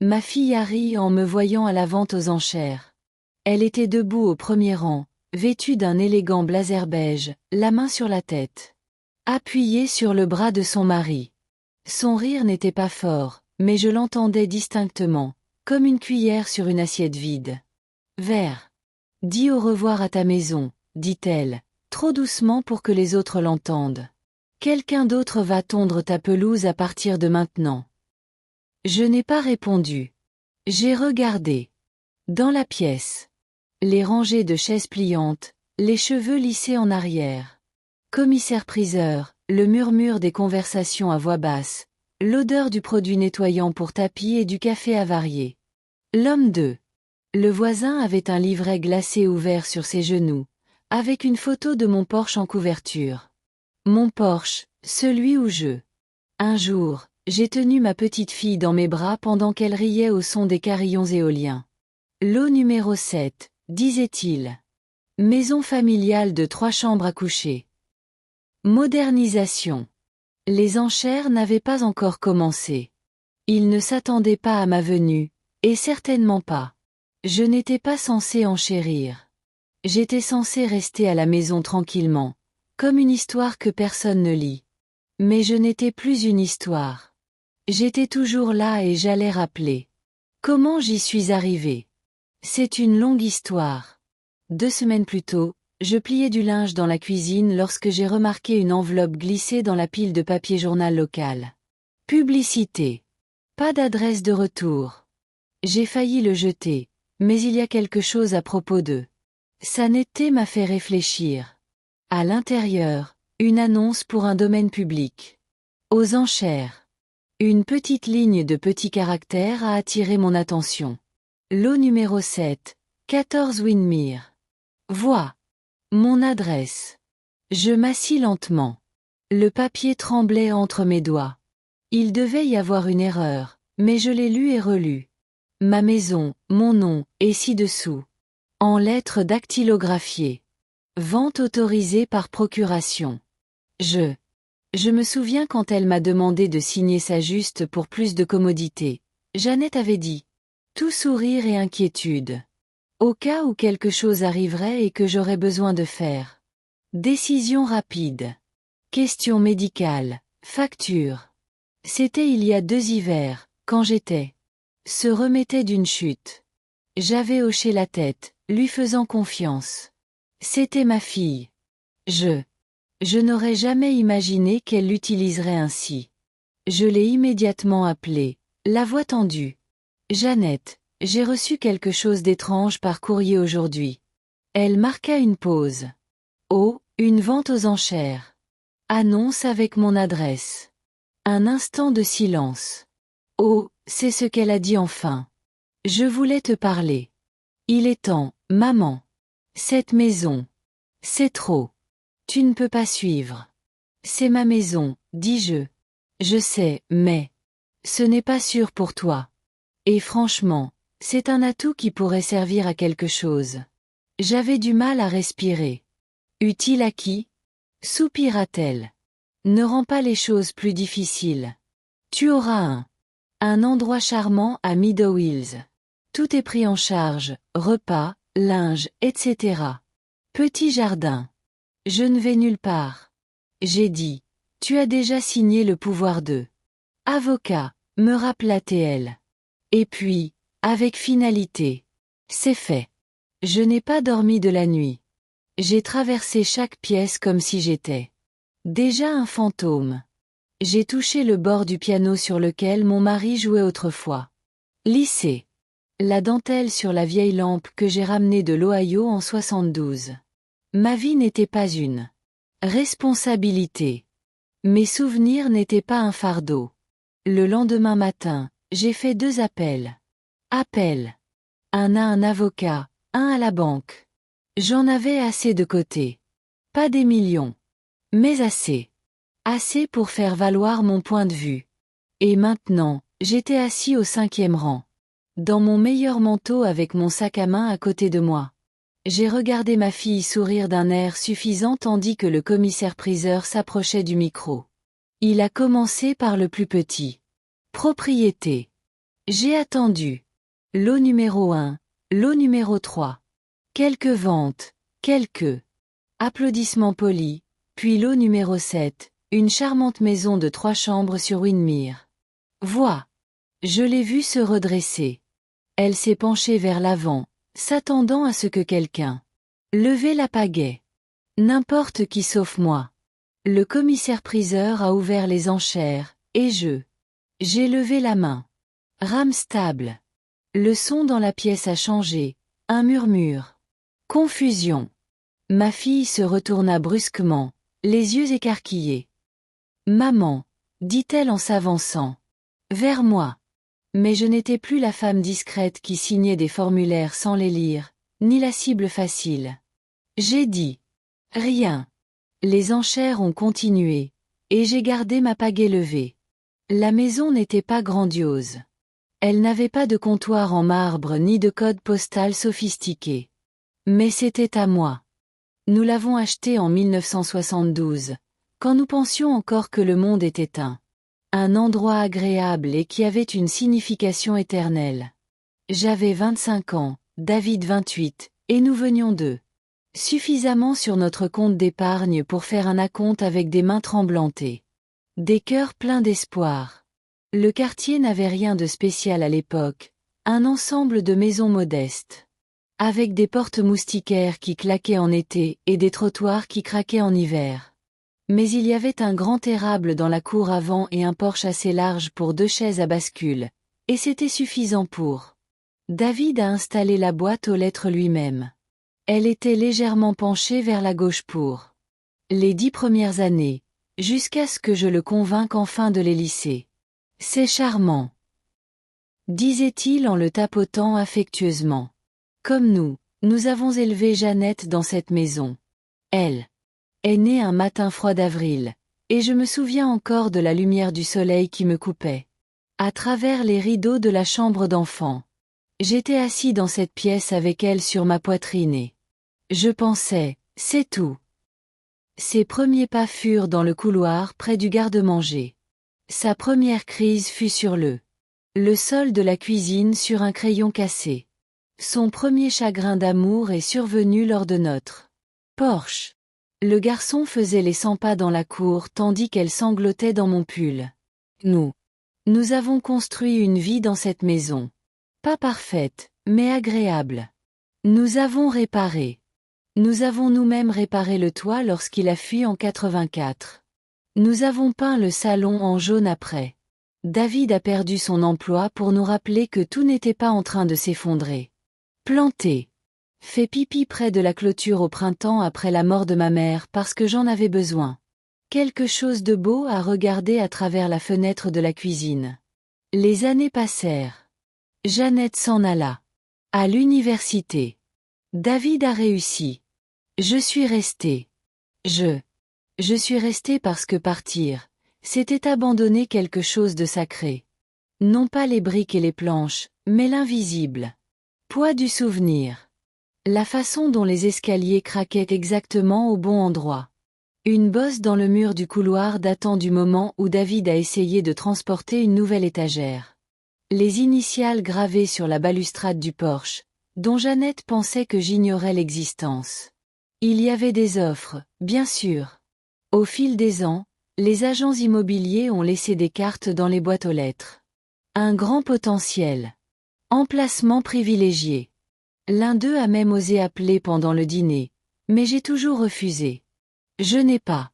Ma fille a ri en me voyant à la vente aux enchères. Elle était debout au premier rang, vêtue d'un élégant blazer beige, la main sur la tête. Appuyée sur le bras de son mari. Son rire n'était pas fort, mais je l'entendais distinctement, comme une cuillère sur une assiette vide. Vert. Dis au revoir à ta maison, dit-elle, trop doucement pour que les autres l'entendent. Quelqu'un d'autre va tondre ta pelouse à partir de maintenant. Je n'ai pas répondu. J'ai regardé. Dans la pièce. Les rangées de chaises pliantes, les cheveux lissés en arrière. Commissaire-priseur, le murmure des conversations à voix basse, l'odeur du produit nettoyant pour tapis et du café avarié. L'homme 2. Le voisin avait un livret glacé ouvert sur ses genoux, avec une photo de mon Porsche en couverture. Mon Porsche, celui où je. Un jour, j'ai tenu ma petite fille dans mes bras pendant qu'elle riait au son des carillons éoliens. Lot numéro 7, disait-il. Maison familiale de 3 chambres à coucher. Modernisation. Les enchères n'avaient pas encore commencé. Ils ne s'attendaient pas à ma venue, et certainement pas. Je n'étais pas censé enchérir. J'étais censé rester à la maison tranquillement, comme une histoire que personne ne lit. Mais je n'étais plus une histoire. J'étais toujours là et j'allais rappeler. Comment j'y suis arrivé? C'est une longue histoire. 2 semaines plus tôt, je pliais du linge dans la cuisine lorsque j'ai remarqué une enveloppe glissée dans la pile de papier journal local. Publicité. Pas d'adresse de retour. J'ai failli le jeter, mais il y a quelque chose à propos d'eux. Ça m'a fait réfléchir. À l'intérieur, une annonce pour un domaine public. Aux enchères. Une petite ligne de petits caractères a attiré mon attention. Lot numéro 7, 14 Windermere. Vois. Mon adresse. Je m'assis lentement. Le papier tremblait entre mes doigts. Il devait y avoir une erreur, mais je l'ai lu et relu. Ma maison, mon nom, et ci-dessous. En lettres dactylographiées. Vente autorisée par procuration. Je me souviens quand elle m'a demandé de signer sa juste pour plus de commodité. Jeannette avait dit. Tout sourire et inquiétude. Au cas où quelque chose arriverait et que j'aurais besoin de faire. Décision rapide. Question médicale. Facture. C'était il y a 2 hivers, quand j'étais. Se remettait d'une chute. J'avais hoché la tête, lui faisant confiance. C'était ma fille. Je n'aurais jamais imaginé qu'elle l'utiliserait ainsi. Je l'ai immédiatement appelée, la voix tendue. Jeannette, j'ai reçu quelque chose d'étrange par courrier aujourd'hui. Elle marqua une pause. Oh, une vente aux enchères. Annonce avec mon adresse. Un instant de silence. Oh, c'est ce qu'elle a dit enfin. Je voulais te parler. Il est temps, maman. Cette maison. C'est trop. Tu ne peux pas suivre. C'est ma maison, dis-je. Je sais, mais. Ce n'est pas sûr pour toi. Et franchement, c'est un atout qui pourrait servir à quelque chose. J'avais du mal à respirer. Utile à qui? Soupira-t-elle. Ne rends pas les choses plus difficiles. Tu auras un endroit charmant à Meadow Hills. Tout est pris en charge, repas, linge, etc. Petit jardin. Je ne vais nulle part. J'ai dit. Tu as déjà signé le pouvoir de avocat, me rappela-t-elle. Et puis, avec finalité. C'est fait. Je n'ai pas dormi de la nuit. J'ai traversé chaque pièce comme si j'étais déjà un fantôme. J'ai touché le bord du piano sur lequel mon mari jouait autrefois. Lissé. La dentelle sur la vieille lampe que j'ai ramenée de l'Ohio en 72. Ma vie n'était pas une responsabilité. Mes souvenirs n'étaient pas un fardeau. Le lendemain matin, j'ai fait 2 appels. Appels. Un à un avocat, un à la banque. J'en avais assez de côté. Pas des millions. Mais assez. Assez pour faire valoir mon point de vue. Et maintenant, j'étais assis au 5e rang. Dans mon meilleur manteau avec mon sac à main à côté de moi. J'ai regardé ma fille sourire d'un air suffisant tandis que le commissaire-priseur s'approchait du micro. Il a commencé par le plus petit. Propriété. J'ai attendu. Lot numéro 1, lot numéro 3. Quelques ventes, quelques applaudissements polis, puis lot numéro 7, une charmante maison de 3 chambres sur Windermere. Vois. Je l'ai vue se redresser. Elle s'est penchée vers l'avant, s'attendant à ce que quelqu'un levait la pagaie. N'importe qui sauf moi. Le commissaire-priseur a ouvert les enchères, et j'ai levé la main. Rame stable. Le son dans la pièce a changé, un murmure. Confusion. Ma fille se retourna brusquement, les yeux écarquillés. Maman, dit-elle en s'avançant. Vers moi. Mais je n'étais plus la femme discrète qui signait des formulaires sans les lire, ni la cible facile. J'ai dit. Rien. Les enchères ont continué, et j'ai gardé ma pagaie levée. La maison n'était pas grandiose. Elle n'avait pas de comptoir en marbre ni de code postal sophistiqué. Mais c'était à moi. Nous l'avons acheté en 1972, quand nous pensions encore que le monde était un endroit agréable et qui avait une signification éternelle. J'avais 25 ans, David 28, et nous venions d'eux. Suffisamment sur notre compte d'épargne pour faire un acompte avec des mains tremblantes et des cœurs pleins d'espoir. Le quartier n'avait rien de spécial à l'époque, un ensemble de maisons modestes, avec des portes moustiquaires qui claquaient en été et des trottoirs qui craquaient en hiver. Mais il y avait un grand érable dans la cour avant et un porche assez large pour 2 chaises à bascule, et c'était suffisant pour. David a installé la boîte aux lettres lui-même. Elle était légèrement penchée vers la gauche pour les 10 premières années, jusqu'à ce que je le convainque enfin de les lisser. C'est charmant, disait-il en le tapotant affectueusement. Comme nous avons élevé Jeannette dans cette maison. Elle est née un matin froid d'avril, et je me souviens encore de la lumière du soleil qui me coupait à travers les rideaux de la chambre d'enfant. J'étais assis dans cette pièce avec elle sur ma poitrine et je pensais, c'est tout. Ses premiers pas furent dans le couloir près du garde-manger. Sa première crise fut sur le sol de la cuisine sur un crayon cassé. Son premier chagrin d'amour est survenu lors de notre Porsche. Le garçon faisait les 100 pas dans la cour tandis qu'elle sanglotait dans mon pull. Nous avons construit une vie dans cette maison. Pas parfaite, mais agréable. Nous avons réparé. Nous avons nous-mêmes réparé le toit lorsqu'il a fui en 84. Nous avons peint le salon en jaune après. David a perdu son emploi pour nous rappeler que tout n'était pas en train de s'effondrer. Planté. Fait pipi près de la clôture au printemps après la mort de ma mère parce que j'en avais besoin. Quelque chose de beau à regarder à travers la fenêtre de la cuisine. Les années passèrent. Jeannette s'en alla. À l'université. David a réussi. Je suis resté. Je suis resté parce que partir, c'était abandonner quelque chose de sacré. Non pas les briques et les planches, mais l'invisible. Poids du souvenir. La façon dont les escaliers craquaient exactement au bon endroit. Une bosse dans le mur du couloir datant du moment où David a essayé de transporter une nouvelle étagère. Les initiales gravées sur la balustrade du porche, dont Jeannette pensait que j'ignorais l'existence. Il y avait des offres, bien sûr. Au fil des ans, les agents immobiliers ont laissé des cartes dans les boîtes aux lettres. Un grand potentiel. Emplacement privilégié. L'un d'eux a même osé appeler pendant le dîner, mais j'ai toujours refusé. Je n'ai pas.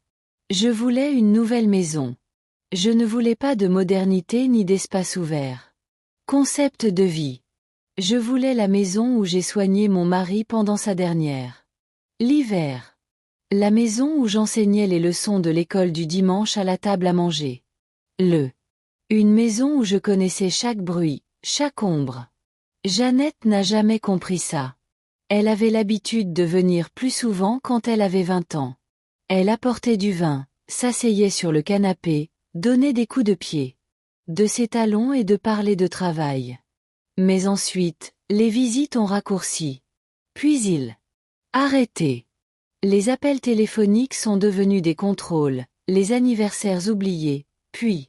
Je voulais une nouvelle maison. Je ne voulais pas de modernité ni d'espace ouvert. Concept de vie. Je voulais la maison où j'ai soigné mon mari pendant sa dernière. L'hiver. La maison où j'enseignais les leçons de l'école du dimanche à la table à manger. Une maison où je connaissais chaque bruit, chaque ombre. Jeannette n'a jamais compris ça. Elle avait l'habitude de venir plus souvent quand elle avait 20 ans. Elle apportait du vin, s'asseyait sur le canapé, donnait des coups de pied. De ses talons et de parler de travail. Mais ensuite, les visites ont raccourci. Puis il arrêté. Les appels téléphoniques sont devenus des contrôles, les anniversaires oubliés, puis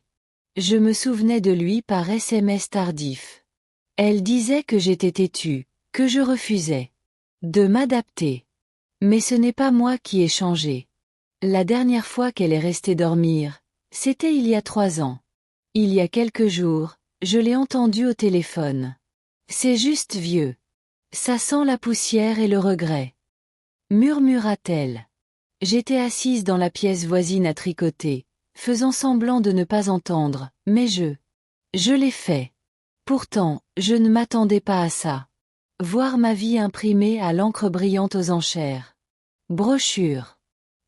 je me souvenais de lui par SMS tardif. Elle disait que j'étais têtue, que je refusais de m'adapter. Mais ce n'est pas moi qui ai changé. La dernière fois qu'elle est restée dormir, c'était il y a 3 ans. Il y a quelques jours, je l'ai entendue au téléphone. C'est juste vieux. Ça sent la poussière et le regret. Murmura-t-elle. J'étais assise dans la pièce voisine à tricoter, faisant semblant de ne pas entendre, mais je l'ai fait. Pourtant, je ne m'attendais pas à ça. Voir ma vie imprimée à l'encre brillante aux enchères. Brochure.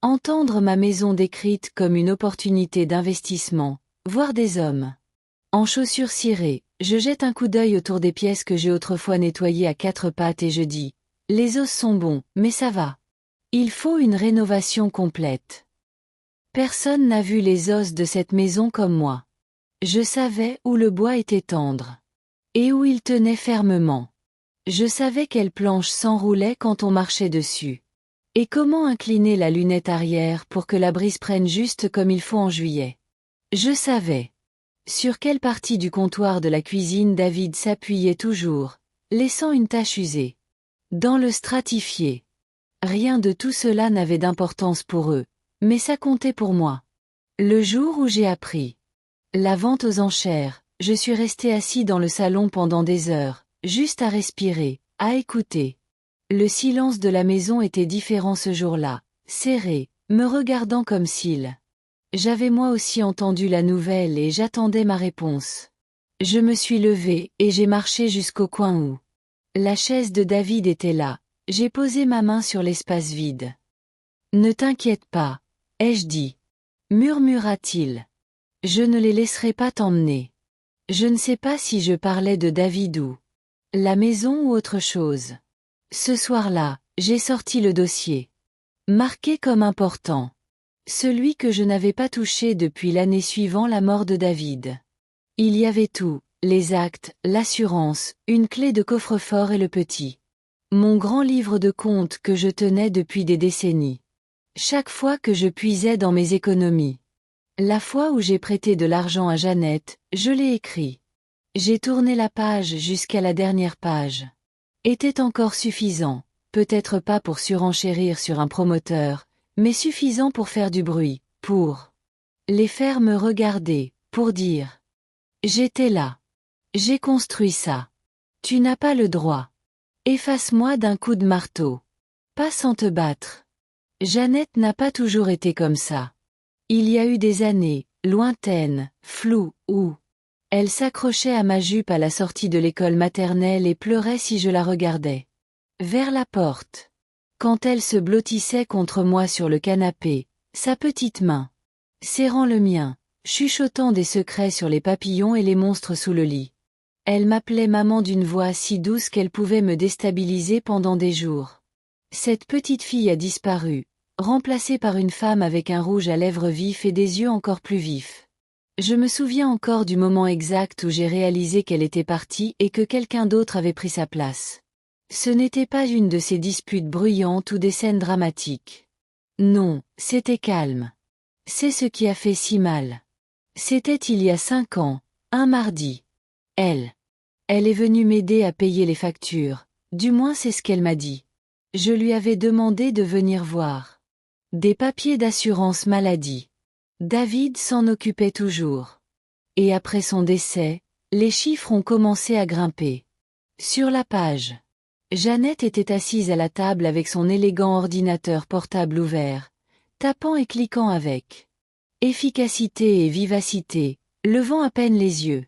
Entendre ma maison décrite comme une opportunité d'investissement, voir des hommes. En chaussures cirées, je jette un coup d'œil autour des pièces que j'ai autrefois nettoyées à 4 pattes et je dis, les os sont bons, mais ça va. Il faut une rénovation complète. Personne n'a vu les os de cette maison comme moi. Je savais où le bois était tendre. Et où il tenait fermement. Je savais quelle planche s'enroulait quand on marchait dessus. Et comment incliner la lunette arrière pour que la brise prenne juste comme il faut en juillet. Je savais. Sur quelle partie du comptoir de la cuisine David s'appuyait toujours, laissant une tache usée. Dans le stratifié. Rien de tout cela n'avait d'importance pour eux, mais ça comptait pour moi. Le jour où j'ai appris la vente aux enchères, je suis resté assis dans le salon pendant des heures, juste à respirer, à écouter. Le silence de la maison était différent ce jour-là, serré, me regardant comme s'il. J'avais moi aussi entendu la nouvelle et j'attendais ma réponse. Je me suis levé et j'ai marché jusqu'au coin où la chaise de David était là. J'ai posé ma main sur l'espace vide. Ne t'inquiète pas, ai-je dit. Murmura-t-il. Je ne les laisserai pas t'emmener. Je ne sais pas si je parlais de David ou la maison ou autre chose. Ce soir-là, j'ai sorti le dossier. Marqué comme important. Celui que je n'avais pas touché depuis l'année suivant la mort de David. Il y avait tout, les actes, l'assurance, une clé de coffre-fort et le petit. Mon grand livre de comptes que je tenais depuis des décennies. Chaque fois que je puisais dans mes économies. La fois où j'ai prêté de l'argent à Jeannette, je l'ai écrit. J'ai tourné la page jusqu'à la dernière page. Était encore suffisant, peut-être pas pour surenchérir sur un promoteur, mais suffisant pour faire du bruit, pour les faire me regarder, pour dire. J'étais là. J'ai construit ça. Tu n'as pas le droit. Efface-moi d'un coup de marteau. Pas sans te battre. Jeannette n'a pas toujours été comme ça. Il y a eu des années, lointaines, floues, où elle s'accrochait à ma jupe à la sortie de l'école maternelle et pleurait si je la regardais. Vers la porte. Quand elle se blottissait contre moi sur le canapé, sa petite main serrant le mien, chuchotant des secrets sur les papillons et les monstres sous le lit. Elle m'appelait maman d'une voix si douce qu'elle pouvait me déstabiliser pendant des jours. Cette petite fille a disparu, remplacée par une femme avec un rouge à lèvres vif et des yeux encore plus vifs. Je me souviens encore du moment exact où j'ai réalisé qu'elle était partie et que quelqu'un d'autre avait pris sa place. Ce n'était pas une de ces disputes bruyantes ou des scènes dramatiques. Non, c'était calme. C'est ce qui a fait si mal. C'était il y a 5 ans, un mardi. Elle est venue m'aider à payer les factures, du moins c'est ce qu'elle m'a dit. Je lui avais demandé de venir voir. Des papiers d'assurance maladie. David s'en occupait toujours. Et après son décès, les chiffres ont commencé à grimper. Sur la page. Jeannette était assise à la table avec son élégant ordinateur portable ouvert, tapant et cliquant avec efficacité et vivacité, levant à peine les yeux.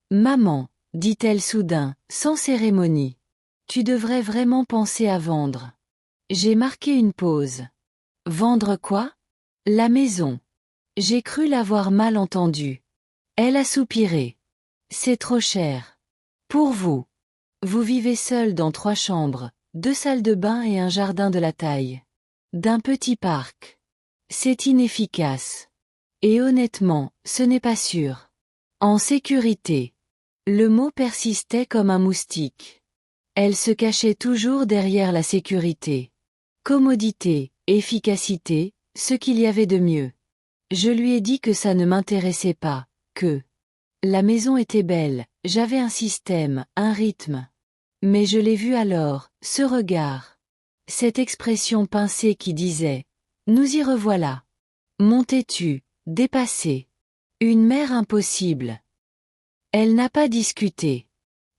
Maman, dit-elle soudain, sans cérémonie. Tu devrais vraiment penser à vendre. J'ai marqué une pause. Vendre quoi? La maison. J'ai cru l'avoir mal entendu. Elle a soupiré. C'est trop cher. Pour vous. Vous vivez seul dans 3 chambres, 2 salles de bain et un jardin de la taille d'un petit parc. C'est inefficace. Et honnêtement, ce n'est pas sûr. En sécurité. Le mot persistait comme un moustique. Elle se cachait toujours derrière la sécurité. Commodité, efficacité, ce qu'il y avait de mieux. Je lui ai dit que ça ne m'intéressait pas, que la maison était belle, j'avais un système, un rythme. Mais je l'ai vu alors, ce regard. Cette expression pincée qui disait « Nous y revoilà ». Mon têtu, dépassé. Une mère impossible. Elle n'a pas discuté.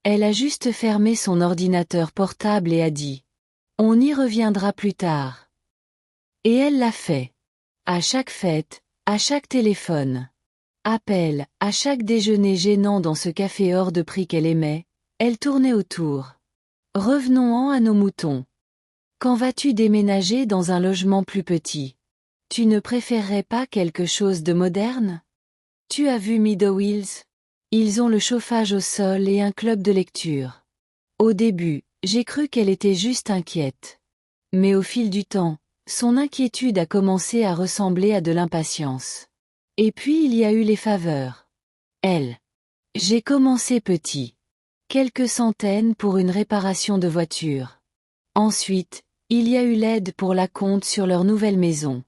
Elle a juste fermé son ordinateur portable et a dit « On y reviendra plus tard ». Et elle l'a fait. À chaque fête, à chaque téléphone. Appel, à chaque déjeuner gênant dans ce café hors de prix qu'elle aimait, elle tournait autour. Revenons-en à nos moutons. Quand vas-tu déménager dans un logement plus petit? Tu ne préférerais pas quelque chose de moderne? Tu as vu Meadowills? Ils ont le chauffage au sol et un club de lecture. Au début, j'ai cru qu'elle était juste inquiète. Mais au fil du temps, son inquiétude a commencé à ressembler à de l'impatience. Et puis il y a eu les faveurs. J'ai commencé petit. Quelques centaines pour une réparation de voiture. Ensuite, il y a eu l'aide pour la compte sur leur nouvelle maison.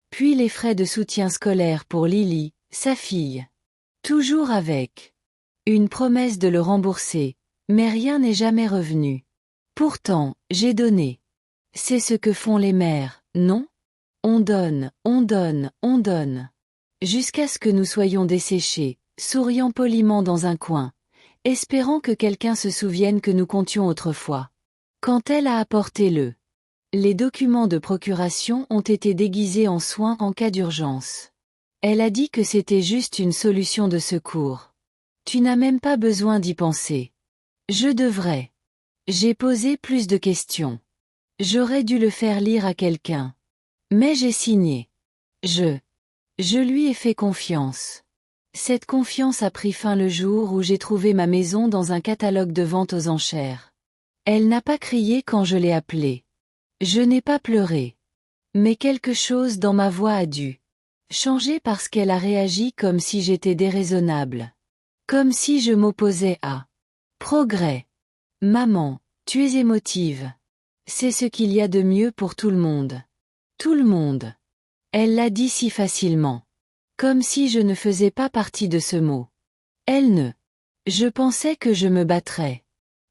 Puis les frais de soutien scolaire pour Lily, sa fille. Toujours avec une promesse de le rembourser, mais rien n'est jamais revenu. Pourtant, j'ai donné. C'est ce que font les mères, non? On donne, on donne, on donne. Jusqu'à ce que nous soyons desséchés, souriant poliment dans un coin, espérant que quelqu'un se souvienne que nous comptions autrefois. Quand elle a apporté les documents de procuration ont été déguisés en soins en cas d'urgence. Elle a dit que c'était juste une solution de secours. Tu n'as même pas besoin d'y penser. Je devrais. J'ai posé plus de questions. J'aurais dû le faire lire à quelqu'un. Mais j'ai signé. Je lui ai fait confiance. Cette confiance a pris fin le jour où j'ai trouvé ma maison dans un catalogue de vente aux enchères. Elle n'a pas crié quand je l'ai appelée. Je n'ai pas pleuré. Mais quelque chose dans ma voix a dû changer parce qu'elle a réagi comme si j'étais déraisonnable. Comme si je m'opposais à progrès. Maman, tu es émotive. C'est ce qu'il y a de mieux pour tout le monde. Tout le monde. Elle l'a dit si facilement. Comme si je ne faisais pas partie de ce mot. Elle ne. Je pensais que je me battrais.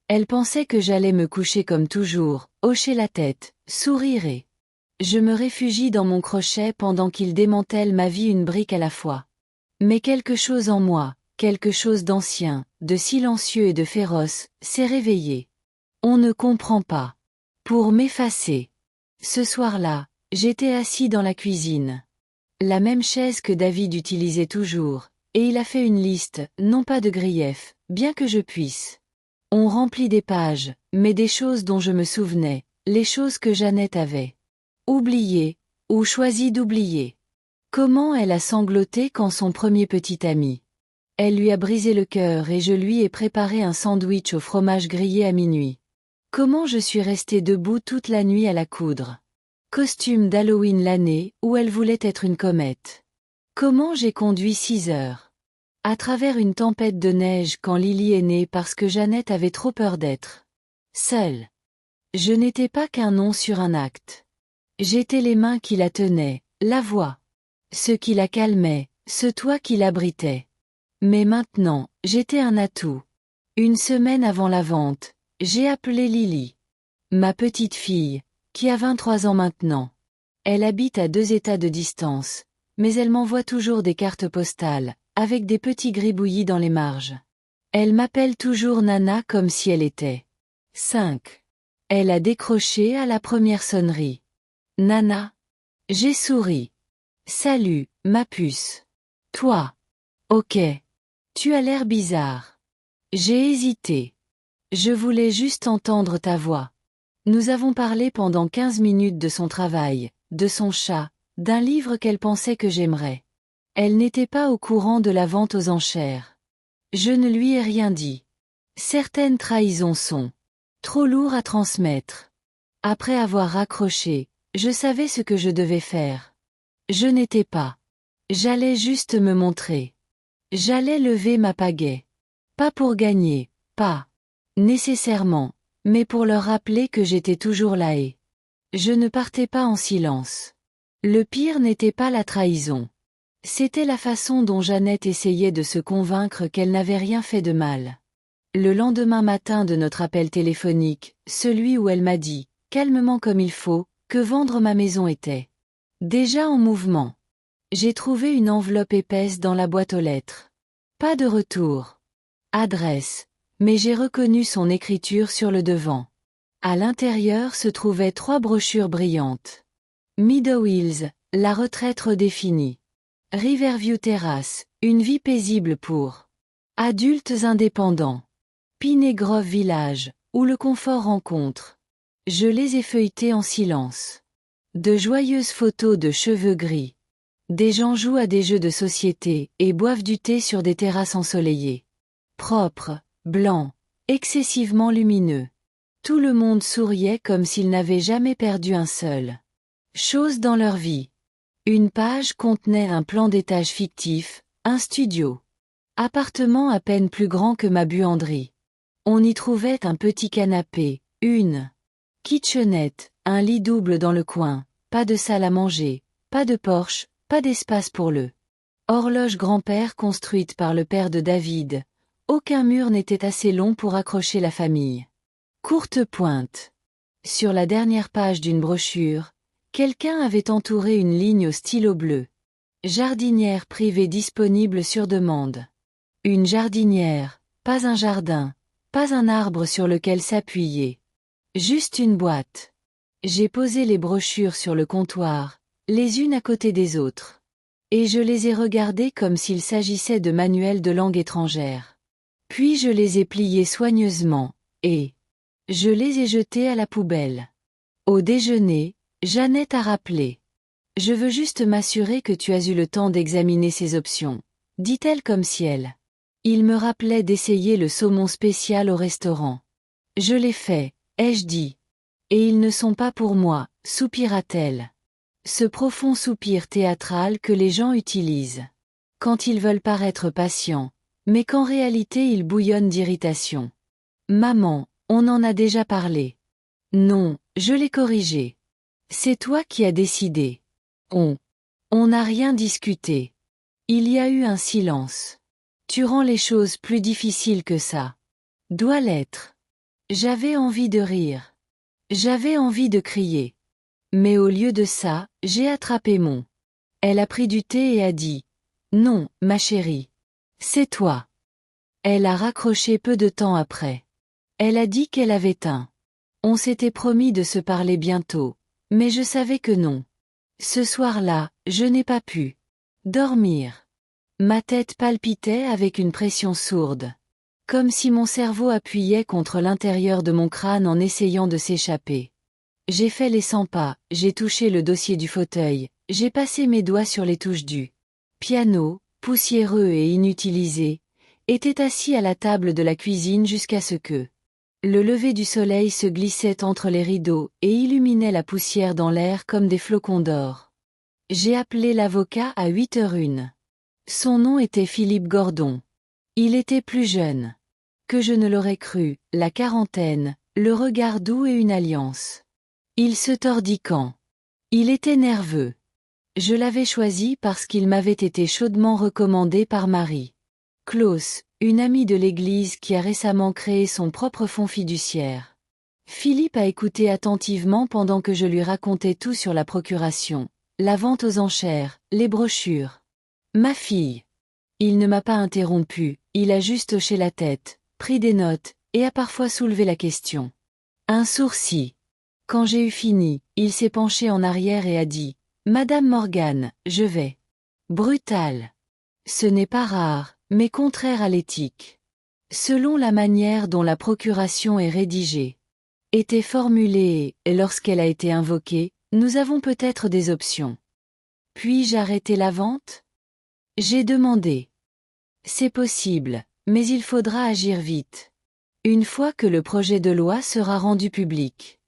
Elle pensait que j'allais me coucher comme toujours, hocher la tête, sourire et je me réfugie dans mon crochet pendant qu'il démantèle ma vie une brique à la fois. Mais quelque chose en moi, quelque chose d'ancien, de silencieux et de féroce, s'est réveillé. On ne comprend pas. Pour m'effacer. Ce soir-là, j'étais assis dans la cuisine. La même chaise que David utilisait toujours, et il a fait une liste, non pas de griefs, bien que je puisse. On remplit des pages, mais des choses dont je me souvenais, les choses que Jeannette avait oubliées, ou choisi d'oublier. Comment elle a sangloté quand son premier petit ami. Elle lui a brisé le cœur et je lui ai préparé un sandwich au fromage grillé à minuit. Comment je suis restée debout toute la nuit à la coudre. Costume d'Halloween l'année où elle voulait être une comète. Comment j'ai conduit 6 heures. À travers une tempête de neige quand Lily est née parce que Jeannette avait trop peur d'être seule. Je n'étais pas qu'un nom sur un acte. J'étais les mains qui la tenaient, la voix. Ce qui la calmait, ce toit qui l'abritait. Mais maintenant, j'étais un atout. Une semaine avant la vente, j'ai appelé Lily. Ma petite fille, qui a 23 ans maintenant. Elle habite à 2 états de distance, mais elle m'envoie toujours des cartes postales, avec des petits gribouillis dans les marges. Elle m'appelle toujours Nana comme si elle était 5. Elle a décroché à la première sonnerie. Nana. J'ai souri. Salut, ma puce. Toi. Ok. Tu as l'air bizarre. J'ai hésité. Je voulais juste entendre ta voix. Nous avons parlé pendant 15 minutes de son travail, de son chat, d'un livre qu'elle pensait que j'aimerais. Elle n'était pas au courant de la vente aux enchères. Je ne lui ai rien dit. Certaines trahisons sont trop lourdes à transmettre. Après avoir raccroché, je savais ce que je devais faire. Je n'étais pas. J'allais juste me montrer. J'allais lever ma pagaie. Pas pour gagner, pas nécessairement, mais pour leur rappeler que j'étais toujours là et je ne partais pas en silence. Le pire n'était pas la trahison. C'était la façon dont Jeannette essayait de se convaincre qu'elle n'avait rien fait de mal. Le lendemain matin de notre appel téléphonique, celui où elle m'a dit, calmement comme il faut, que vendre ma maison était déjà en mouvement. J'ai trouvé une enveloppe épaisse dans la boîte aux lettres. Pas de retour. Adresse. Mais j'ai reconnu son écriture sur le devant. À l'intérieur se trouvaient 3 brochures brillantes. Meadow Hills, la retraite redéfinie. Riverview Terrace, une vie paisible pour adultes indépendants. Piney Grove Village, où le confort rencontre. Je les ai feuilletées en silence. De joyeuses photos de cheveux gris. Des gens jouent à des jeux de société et boivent du thé sur des terrasses ensoleillées. Propres, blancs, excessivement lumineux. Tout le monde souriait comme s'ils n'avaient jamais perdu un seul chose dans leur vie. Une page contenait un plan d'étage fictif, un studio. Appartement à peine plus grand que ma buanderie. On y trouvait un petit canapé, une kitchenette, un lit double dans le coin, pas de salle à manger, pas de porche, pas d'espace pour le horloge grand-père construite par le père de David. Aucun mur n'était assez long pour accrocher la famille. Courte pointe. Sur la dernière page d'une brochure, quelqu'un avait entouré une ligne au stylo bleu. Jardinière privée disponible sur demande. Une jardinière, pas un jardin, pas un arbre sur lequel s'appuyer. Juste une boîte. J'ai posé les brochures sur le comptoir, les unes à côté des autres. Et je les ai regardées comme s'il s'agissait de manuels de langue étrangère. Puis je les ai pliées soigneusement, et je les ai jetées à la poubelle. Au déjeuner, Jeannette a rappelé. Je veux juste m'assurer que tu as eu le temps d'examiner ces options, dit-elle comme si elle. Il me rappelait d'essayer le saumon spécial au restaurant. Je l'ai fait, ai-je dit. Et ils ne sont pas pour moi, soupira-t-elle. Ce profond soupir théâtral que les gens utilisent quand ils veulent paraître patients, mais qu'en réalité ils bouillonnent d'irritation. Maman, on en a déjà parlé. Non, je l'ai corrigé. C'est toi qui as décidé. On n'a rien discuté. Il y a eu un silence. Tu rends les choses plus difficiles que ça. Doit l'être. J'avais envie de rire. J'avais envie de crier. Mais au lieu de ça, j'ai attrapé mon. Elle a pris du thé et a dit. Non, ma chérie. C'est toi. Elle a raccroché peu de temps après. Elle a dit qu'elle avait un. On s'était promis de se parler bientôt, mais je savais que non. Ce soir-là, je n'ai pas pu dormir. Ma tête palpitait avec une pression sourde. Comme si mon cerveau appuyait contre l'intérieur de mon crâne en essayant de s'échapper. J'ai fait les 100 pas, j'ai touché le dossier du fauteuil, j'ai passé mes doigts sur les touches du piano, poussiéreux et inutilisé, était assis à la table de la cuisine jusqu'à ce que le lever du soleil se glissait entre les rideaux et illuminait la poussière dans l'air comme des flocons d'or. J'ai appelé l'avocat à 8h01. Son nom était Philippe Gordon. Il était plus jeune que je ne l'aurais cru, la quarantaine, le regard doux et une alliance. Il se tordit quand il était nerveux. Je l'avais choisi parce qu'il m'avait été chaudement recommandé par Marie Claus, une amie de l'église qui a récemment créé son propre fonds fiduciaire. Philippe a écouté attentivement pendant que je lui racontais tout sur la procuration, la vente aux enchères, les brochures. Ma fille. Il ne m'a pas interrompu, il a juste hoché la tête, pris des notes, et a parfois soulevé la question. Un sourcil. Quand j'ai eu fini, il s'est penché en arrière et a dit « Madame Morgan, je vais. » Brutal. Ce n'est pas rare, mais contraire à l'éthique. Selon la manière dont la procuration est rédigée, était formulée et, lorsqu'elle a été invoquée, nous avons peut-être des options. Puis-je arrêter la vente? J'ai demandé. C'est possible, mais il faudra agir vite. Une fois que le projet de loi sera rendu public.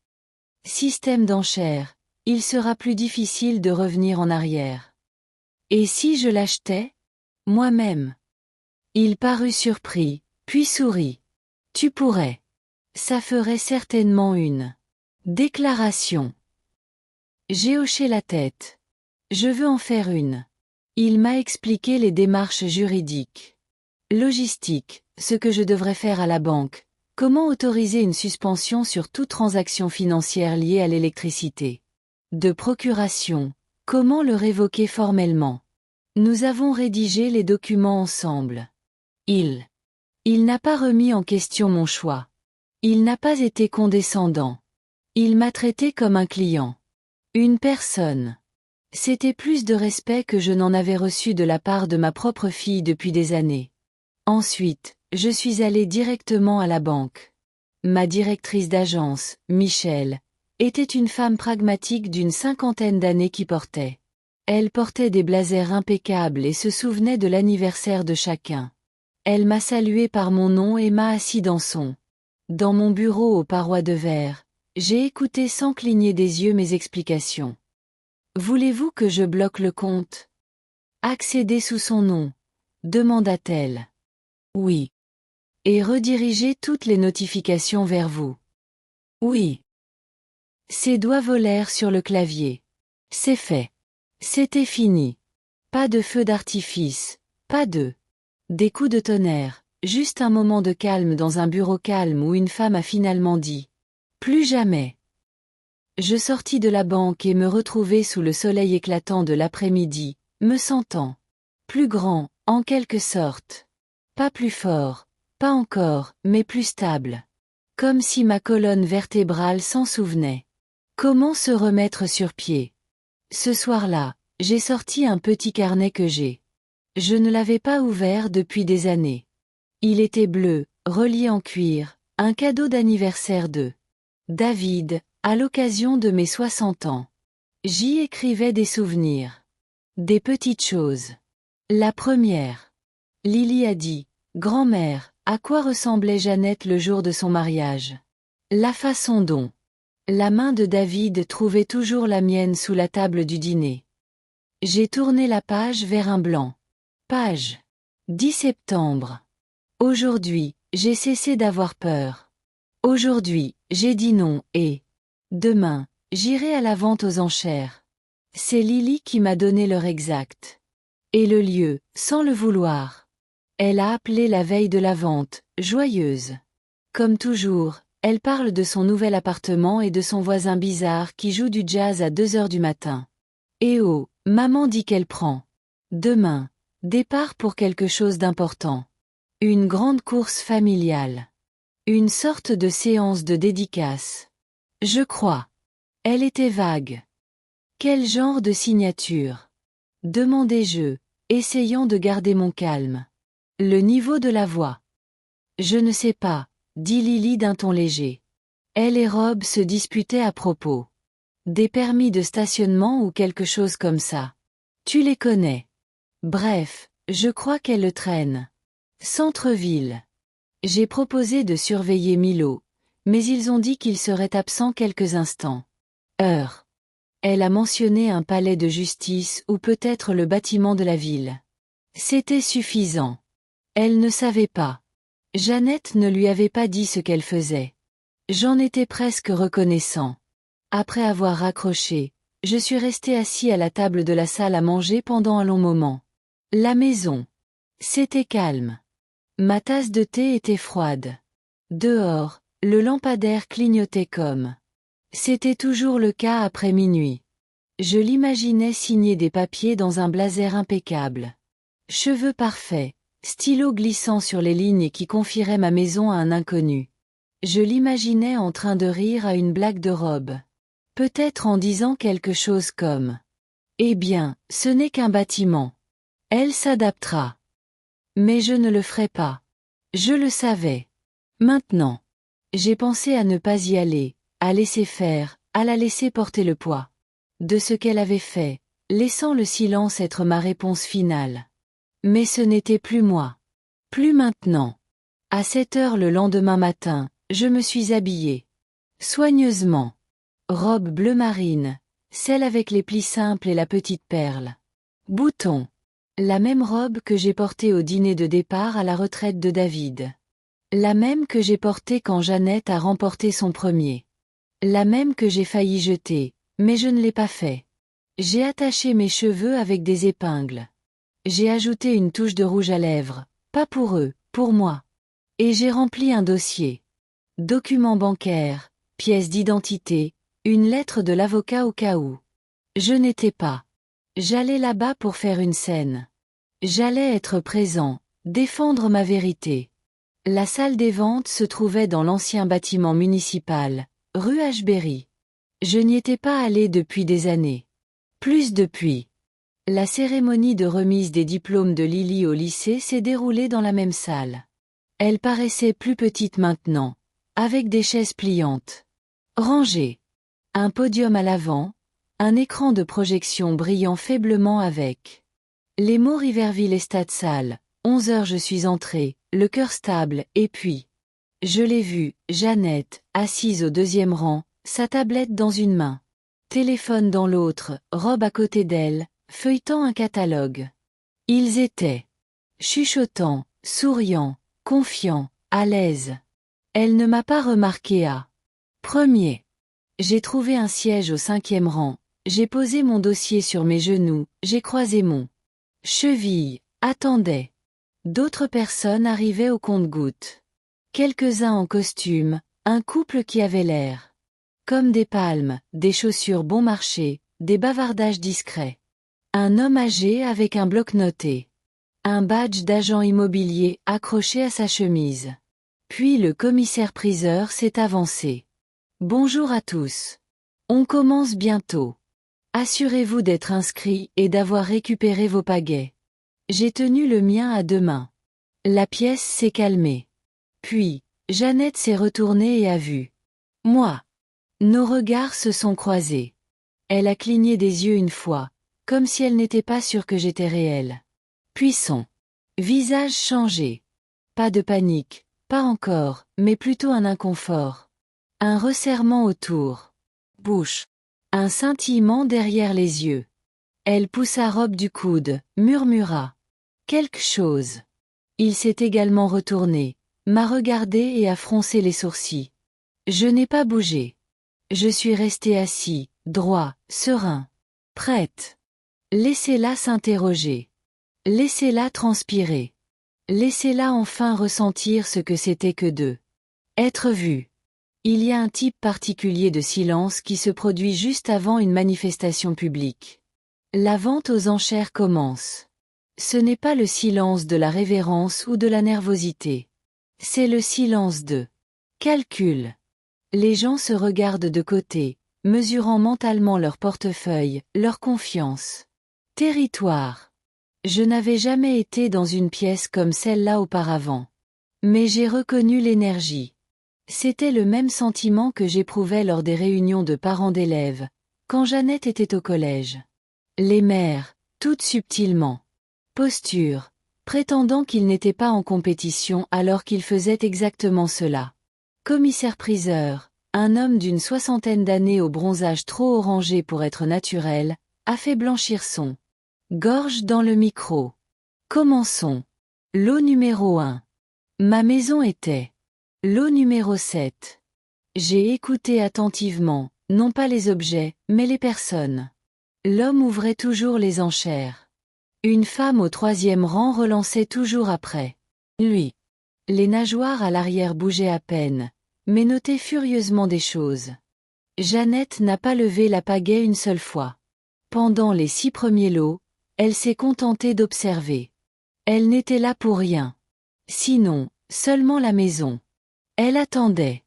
Système d'enchères, il sera plus difficile de revenir en arrière. Et si je l'achetais? Moi-même. Il parut surpris, puis sourit. Tu pourrais. Ça ferait certainement une déclaration. J'ai hoché la tête. Je veux en faire une. Il m'a expliqué les démarches juridiques. Logistique, ce que je devrais faire à la banque, comment autoriser une suspension sur toute transaction financière liée à l'électricité. De procuration, comment le révoquer formellement. Nous avons rédigé les documents ensemble. Il n'a pas remis en question mon choix. Il n'a pas été condescendant. Il m'a traité comme un client. Une personne. C'était plus de respect que je n'en avais reçu de la part de ma propre fille depuis des années. Ensuite, je suis allée directement à la banque. Ma directrice d'agence, Michel, était une femme pragmatique d'une 50aine d'années qui portait. Elle portait des blazers impeccables et se souvenait de l'anniversaire de chacun. Elle m'a salué par mon nom et m'a assis dans mon bureau aux parois de verre. J'ai écouté sans cligner des yeux mes explications. Voulez-vous que je bloque le compte? Accéder sous son nom? Demanda-t-elle. Oui. Et rediriger toutes les notifications vers vous? Oui. Ses doigts volèrent sur le clavier. C'est fait. C'était fini. Pas de feu d'artifice, pas des coups de tonnerre, juste un moment de calme dans un bureau calme où une femme a finalement dit « Plus jamais ». Je sortis de la banque et me retrouvai sous le soleil éclatant de l'après-midi, me sentant plus grand, en quelque sorte. Pas plus fort, pas encore, mais plus stable. Comme si ma colonne vertébrale s'en souvenait. Comment se remettre sur pied? Ce soir-là, j'ai sorti un petit carnet que je ne l'avais pas ouvert depuis des années. Il était bleu, relié en cuir, un cadeau d'anniversaire de David, à l'occasion de mes 60 ans. J'y écrivais des souvenirs. Des petites choses. La première. Lily a dit, « Grand-mère, à quoi ressemblait Jeannette le jour de son mariage ?» La façon dont la main de David trouvait toujours la mienne sous la table du dîner. J'ai tourné la page vers un blanc. Page 10 septembre. Aujourd'hui, j'ai cessé d'avoir peur. Aujourd'hui, j'ai dit non et demain, j'irai à la vente aux enchères. C'est Lily qui m'a donné l'heure exacte. Et le lieu, sans le vouloir. Elle a appelé la veille de la vente, joyeuse. Comme toujours, elle parle de son nouvel appartement et de son voisin bizarre qui joue du jazz à 2 heures du matin. Et oh, maman dit qu'elle prend. Demain, départ pour quelque chose d'important. Une grande course familiale. Une sorte de séance de dédicace. Je crois. Elle était vague. Quel genre de signature? Demandai-je, essayant de garder mon calme. Le niveau de la voix. Je ne sais pas, dit Lily d'un ton léger. Elle et Rob se disputaient à propos. Des permis de stationnement ou quelque chose comme ça. Tu les connais. Bref, je crois qu'elle le traîne. Centre-ville. J'ai proposé de surveiller Milo, mais ils ont dit qu'il serait absent quelques instants. Heure. Elle a mentionné un palais de justice ou peut-être le bâtiment de la ville. C'était suffisant. Elle ne savait pas. Jeannette ne lui avait pas dit ce qu'elle faisait. J'en étais presque reconnaissant. Après avoir raccroché, je suis resté assis à la table de la salle à manger pendant un long moment. La maison. C'était calme. Ma tasse de thé était froide. Dehors, le lampadaire clignotait comme. C'était toujours le cas après minuit. Je l'imaginais signer des papiers dans un blazer impeccable. Cheveux parfaits, stylo glissant sur les lignes qui confieraient ma maison à un inconnu. Je l'imaginais en train de rire à une blague de Rob. Peut-être en disant quelque chose comme « Eh bien, ce n'est qu'un bâtiment. Elle s'adaptera. » Mais je ne le ferai pas. Je le savais. Maintenant. J'ai pensé à ne pas y aller, à laisser faire, à la laisser porter le poids de ce qu'elle avait fait, laissant le silence être ma réponse finale. Mais ce n'était plus moi. Plus maintenant. À 7 heures le lendemain matin, je me suis habillée. Soigneusement. Robe bleu marine, celle avec les plis simples et la petite perle. Bouton. La même robe que j'ai portée au dîner de départ à la retraite de David. La même que j'ai portée quand Jeannette a remporté son premier. La même que j'ai failli jeter, mais je ne l'ai pas fait. J'ai attaché mes cheveux avec des épingles. J'ai ajouté une touche de rouge à lèvres, pas pour eux, pour moi. Et j'ai rempli un dossier. Documents bancaires, pièces d'identité, une lettre de l'avocat au cas où. Je n'étais pas. J'allais là-bas pour faire une scène. J'allais être présent, défendre ma vérité. La salle des ventes se trouvait dans l'ancien bâtiment municipal, rue Ashbury. Je n'y étais pas allé depuis des années. Plus depuis. La cérémonie de remise des diplômes de Lily au lycée s'est déroulée dans la même salle. Elle paraissait plus petite maintenant, avec des chaises pliantes. Rangées. Un podium à l'avant, un écran de projection brillant faiblement avec les mots Riverville et Stade Salle, 11 heures je suis entrée, le cœur stable, et puis, je l'ai vue, Jeannette, assise au deuxième rang, sa tablette dans une main, téléphone dans l'autre, robe à côté d'elle, feuilletant un catalogue. Ils étaient chuchotants, souriants, confiants, à l'aise. Elle ne m'a pas remarqué à premier. J'ai trouvé un siège au 5e rang, j'ai posé mon dossier sur mes genoux, j'ai croisé mon cheville, attendais. D'autres personnes arrivaient au compte-gouttes. Quelques-uns en costume, un couple qui avait l'air comme des palmes, des chaussures bon marché, des bavardages discrets. Un homme âgé avec un bloc noté. Un badge d'agent immobilier accroché à sa chemise. Puis le commissaire-priseur s'est avancé. Bonjour à tous. On commence bientôt. Assurez-vous d'être inscrit et d'avoir récupéré vos pagaies. J'ai tenu le mien à 2 mains. La pièce s'est calmée. Puis, Jeannette s'est retournée et a vu moi. Nos regards se sont croisés. Elle a cligné des yeux une fois, comme si elle n'était pas sûre que j'étais réelle. Puis son visage changé. Pas de panique, pas encore, mais plutôt un inconfort. Un resserrement autour. Bouche. Un scintillement derrière les yeux. Elle poussa Rob du coude, murmura quelque chose. Il s'est également retourné, m'a regardé et a froncé les sourcils. Je n'ai pas bougé. Je suis resté assis, droit, serein. Prête. Laissez-la s'interroger. Laissez-la transpirer. Laissez-la enfin ressentir ce que c'était que de être vue. Il y a un type particulier de silence qui se produit juste avant une manifestation publique. La vente aux enchères commence. Ce n'est pas le silence de la révérence ou de la nervosité. C'est le silence de calcul. Les gens se regardent de côté, mesurant mentalement leur portefeuille, leur confiance. Territoire. Je n'avais jamais été dans une pièce comme celle-là auparavant. Mais j'ai reconnu l'énergie. C'était le même sentiment que j'éprouvais lors des réunions de parents d'élèves, quand Jeannette était au collège. Les mères, toutes subtilement. Posture, prétendant qu'ils n'étaient pas en compétition alors qu'ils faisaient exactement cela. Commissaire-priseur, un homme d'une 60aine d'années au bronzage trop orangé pour être naturel, a fait blanchir son gorge dans le micro. Commençons. Lot numéro 1. Ma maison était lot numéro 7. J'ai écouté attentivement, non pas les objets, mais les personnes. L'homme ouvrait toujours les enchères. Une femme au 3e rang relançait toujours après lui. Les nageoires à l'arrière bougeaient à peine, mais notaient furieusement des choses. Jeannette n'a pas levé la pagaie une seule fois. Pendant les 6 premiers lots, elle s'est contentée d'observer. Elle n'était là pour rien. Sinon, seulement la maison. Elle attendait.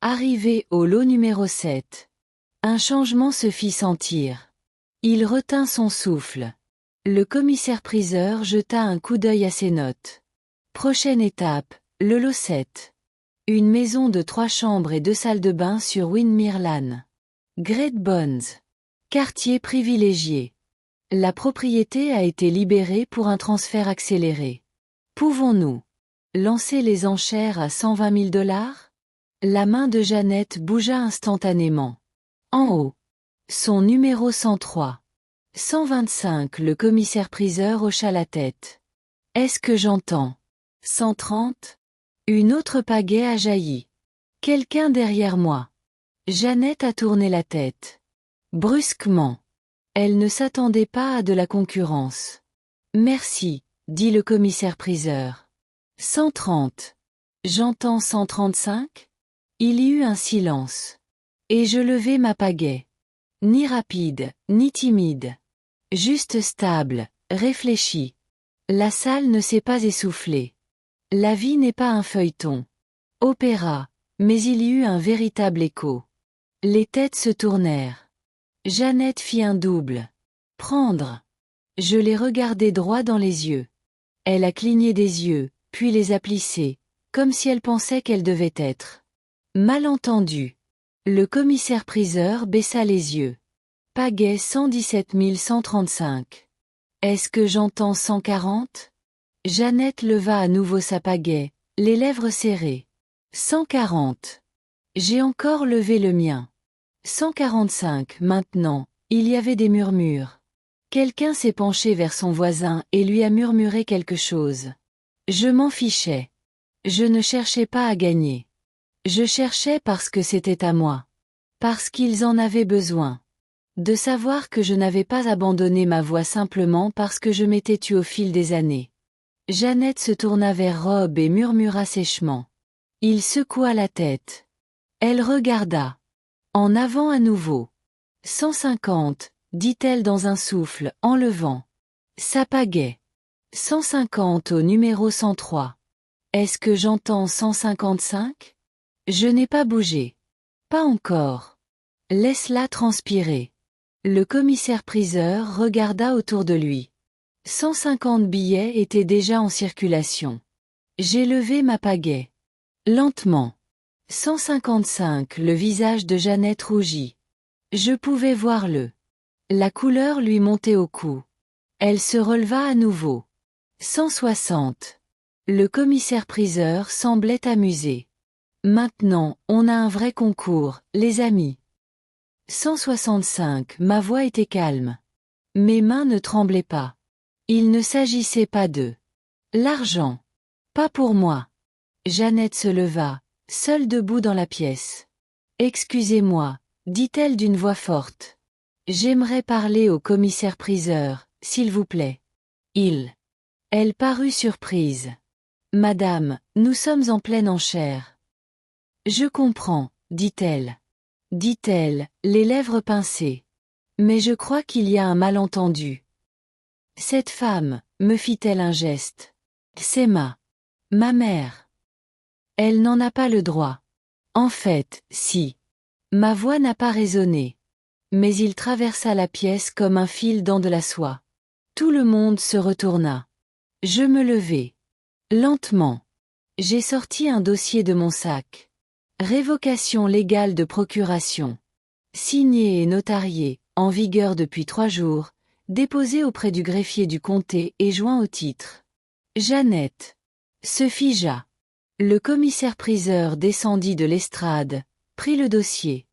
Arrivée au lot numéro 7. Un changement se fit sentir. Il retint son souffle. Le commissaire-priseur jeta un coup d'œil à ses notes. Prochaine étape, le lot 7. Une maison de 3 chambres et 2 salles de bain sur Windmere Lane. Great Bonds. Quartier privilégié. La propriété a été libérée pour un transfert accéléré. Pouvons-nous lancer les enchères à 120 000 $? La main de Jeannette bougea instantanément. En haut. Son numéro 103. 125. Le commissaire-priseur hocha la tête. Est-ce que j'entends 130. Une autre pagaie a jailli. Quelqu'un derrière moi. Jeannette a tourné la tête. Brusquement. Elle ne s'attendait pas à de la concurrence. Merci, dit le commissaire-priseur. 130. J'entends 135? Il y eut un silence. Et je levai ma pagaie. Ni rapide, ni timide. Juste stable, réfléchi. La salle ne s'est pas essoufflée. La vie n'est pas un feuilleton. Opéra, mais il y eut un véritable écho. Les têtes se tournèrent. Jeannette fit un double. Prendre. Je l'ai regardée droit dans les yeux. Elle a cligné des yeux, puis les a plissés, comme si elle pensait qu'elle devait être. Malentendu. Le commissaire-priseur baissa les yeux. Pagaie 117 135. Est-ce que j'entends 140? Jeannette leva à nouveau sa pagaie, les lèvres serrées. 140. J'ai encore levé le mien. 145 maintenant, il y avait des murmures. Quelqu'un s'est penché vers son voisin et lui a murmuré quelque chose. Je m'en fichais. Je ne cherchais pas à gagner. Je cherchais parce que c'était à moi. Parce qu'ils en avaient besoin. De savoir que je n'avais pas abandonné ma voix simplement parce que je m'étais tue au fil des années. Jeannette se tourna vers Rob et murmura sèchement. Il secoua la tête. Elle regarda. En avant à nouveau. 150, dit-elle dans un souffle, en levant. Ça pagaie. 150 au numéro 103. Est-ce que j'entends 155? Je n'ai pas bougé. Pas encore. Laisse-la transpirer. Le commissaire-priseur regarda autour de lui. 150 billets étaient déjà en circulation. J'ai levé ma pagaie. Lentement. 155, le visage de Jeannette rougit. Je pouvais voir la couleur lui montait au cou. Elle se releva à nouveau. 160. Le commissaire-priseur semblait amusé. Maintenant, on a un vrai concours, les amis. 165, ma voix était calme. Mes mains ne tremblaient pas. Il ne s'agissait pas de l'argent. Pas pour moi. Jeannette se leva, seule debout dans la pièce. Excusez-moi, dit-elle d'une voix forte. J'aimerais parler au commissaire-priseur, s'il vous plaît. Elle parut surprise. Madame, nous sommes en pleine enchère. Je comprends, dit-elle. Dit-elle, les lèvres pincées. Mais je crois qu'il y a un malentendu. Cette femme, me fit-elle un geste. C'est ma mère. Elle n'en a pas le droit. En fait, si. Ma voix n'a pas résonné. Mais il traversa la pièce comme un fil dans de la soie. Tout le monde se retourna. Je me levai. Lentement. J'ai sorti un dossier de mon sac. Révocation légale de procuration. Signé et notarié, en vigueur depuis 3 jours, déposé auprès du greffier du comté et joint au titre. Jeannette se figea. Le commissaire-priseur descendit de l'estrade, prit le dossier.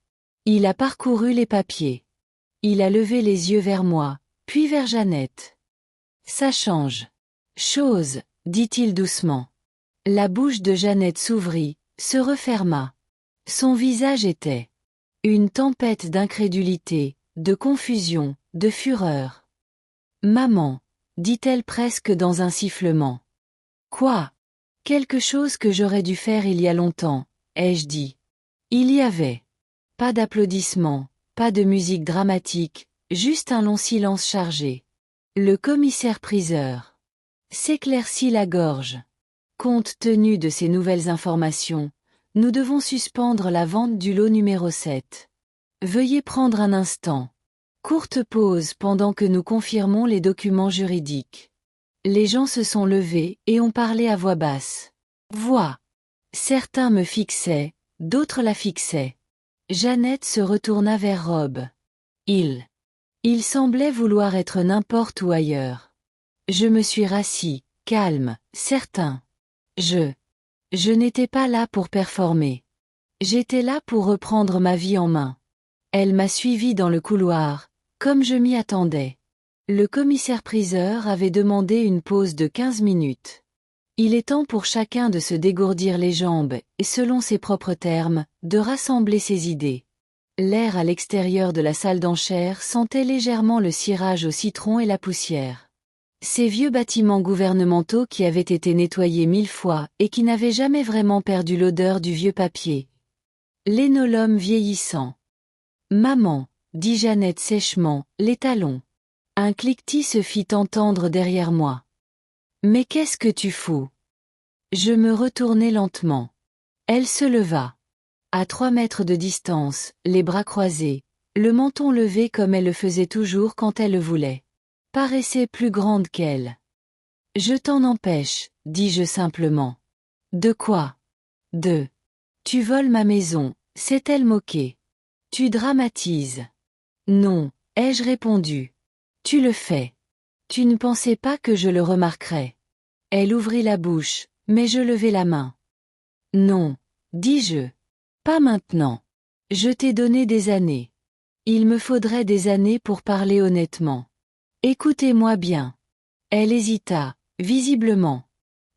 Il a parcouru les papiers. Il a levé les yeux vers moi, puis vers Jeannette. Ça change. Chose, dit-il doucement. La bouche de Jeannette s'ouvrit, se referma. Son visage était une tempête d'incrédulité, de confusion, de fureur. Maman, dit-elle presque dans un sifflement. Quoi? Quelque chose que j'aurais dû faire il y a longtemps, ai-je dit. Il y avait pas d'applaudissements, pas de musique dramatique, juste un long silence chargé. Le commissaire-priseur s'éclaircit la gorge. Compte tenu de ces nouvelles informations, nous devons suspendre la vente du lot numéro 7. Veuillez prendre un instant. Courte pause pendant que nous confirmons les documents juridiques. Les gens se sont levés et ont parlé à voix basse. Voix. Certains me fixaient, d'autres la fixaient. Jeannette se retourna vers Rob. Il semblait vouloir être n'importe où ailleurs. Je me suis rassis, calme, certain. Je n'étais pas là pour performer. J'étais là pour reprendre ma vie en main. Elle m'a suivi dans le couloir, comme je m'y attendais. Le commissaire-priseur avait demandé une pause de 15 minutes. Il est temps pour chacun de se dégourdir les jambes et, selon ses propres termes, de rassembler ses idées. L'air à l'extérieur de la salle d'enchères sentait légèrement le cirage au citron et la poussière. Ces vieux bâtiments gouvernementaux qui avaient été nettoyés 1000 fois et qui n'avaient jamais vraiment perdu l'odeur du vieux papier. L'énolome vieillissant. Maman, dit Jeannette sèchement, les talons. Un cliquetis se fit entendre derrière moi. Mais qu'est-ce que tu fous? Je me retournai lentement. Elle se leva. À 3 mètres de distance, les bras croisés, le menton levé comme elle le faisait toujours quand elle le voulait. Paraissait plus grande qu'elle. Je t'en empêche, dis-je simplement. De quoi? De. Tu voles ma maison, s'est-elle moquée. Tu dramatises. Non, ai-je répondu. Tu le fais. Tu ne pensais pas que je le remarquerais. Elle ouvrit la bouche, mais je levai la main. Non, dis-je. Pas maintenant. Je t'ai donné des années. Il me faudrait des années pour parler honnêtement. Écoutez-moi bien. Elle hésita, visiblement.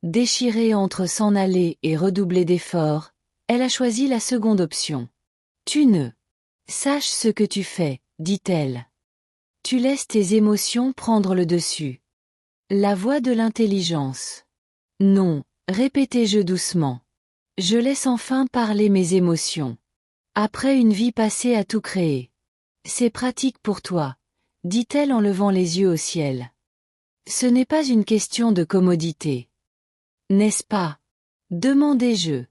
Déchirée entre s'en aller et redoubler d'efforts, elle a choisi la seconde option. Tu ne. Sache ce que tu fais, dit-elle. Tu laisses tes émotions prendre le dessus. La voix de l'intelligence. Non, répétai-je doucement. Je laisse enfin parler mes émotions. Après une vie passée à tout créer. C'est pratique pour toi, dit-elle en levant les yeux au ciel. Ce n'est pas une question de commodité. N'est-ce pas? Demandai-je.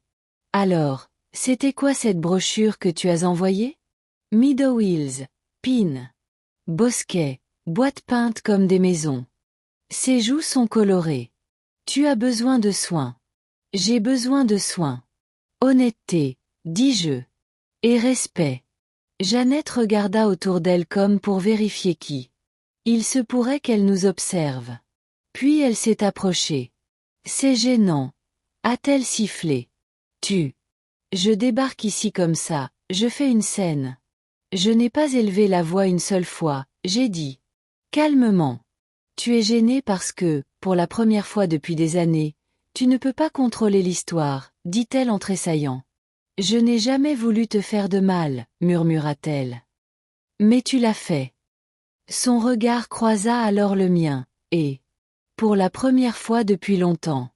Alors, c'était quoi cette brochure que tu as envoyée? Meadow Hills, Pin. Bosquet, boîtes peintes comme des maisons. Ses joues sont colorées. Tu as besoin de soins. J'ai besoin de soins. Honnêteté, dis-je. Et respect. Jeannette regarda autour d'elle comme pour vérifier qui. Il se pourrait qu'elle nous observe. Puis elle s'est approchée. C'est gênant. A-t-elle sifflé? Tu. Je débarque ici comme ça, je fais une scène. Je n'ai pas élevé la voix une seule fois, j'ai dit. Calmement. Tu es gêné parce que, pour la première fois depuis des années, tu ne peux pas contrôler l'histoire, dit-elle en tressaillant. Je n'ai jamais voulu te faire de mal, murmura-t-elle. Mais tu l'as fait. Son regard croisa alors le mien, et, pour la première fois depuis longtemps,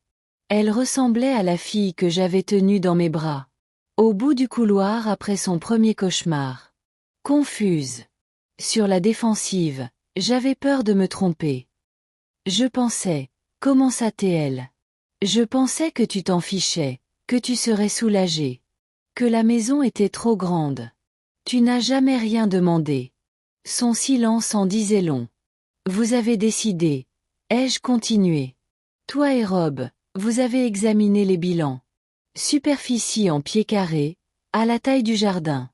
elle ressemblait à la fille que j'avais tenue dans mes bras, au bout du couloir après son premier cauchemar. Confuse. Sur la défensive, j'avais peur de me tromper. Je pensais, commença-t-elle. Je pensais que tu t'en fichais, que tu serais soulagé. Que la maison était trop grande. Tu n'as jamais rien demandé. Son silence en disait long. Vous avez décidé. Ai-je continué? Toi et Rob, vous avez examiné les bilans. Superficie en pieds carrés, à la taille du jardin.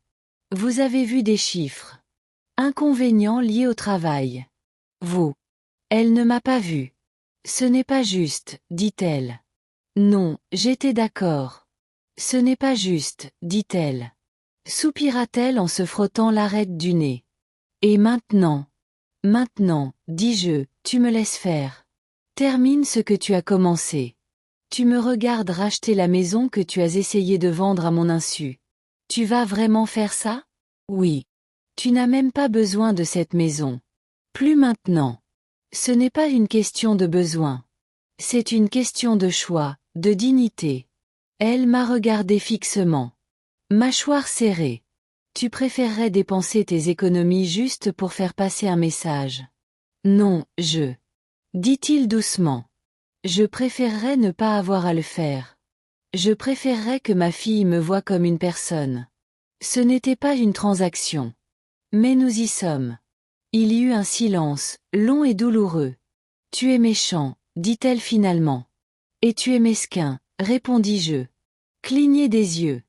Vous avez vu des chiffres. Inconvénients liés au travail. Vous. Elle ne m'a pas vu. Ce n'est pas juste, dit-elle. Non, j'étais d'accord. Ce n'est pas juste, dit-elle. Soupira-t-elle en se frottant l'arête du nez. Et maintenant? Maintenant, dis-je, tu me laisses faire. Termine ce que tu as commencé. Tu me regardes racheter la maison que tu as essayé de vendre à mon insu. Tu vas vraiment faire ça? Oui. Tu n'as même pas besoin de cette maison. Plus maintenant. Ce n'est pas une question de besoin. C'est une question de choix, de dignité. Elle m'a regardé fixement. Mâchoire serrée. Tu préférerais dépenser tes économies juste pour faire passer un message. Non, dit-il doucement. Je préférerais ne pas avoir à le faire. Je préférerais que ma fille me voie comme une personne. Ce n'était pas une transaction. Mais nous y sommes. Il y eut un silence, long et douloureux. Tu es méchant, dit-elle finalement. Et tu es mesquin, répondis-je. Cligné des yeux.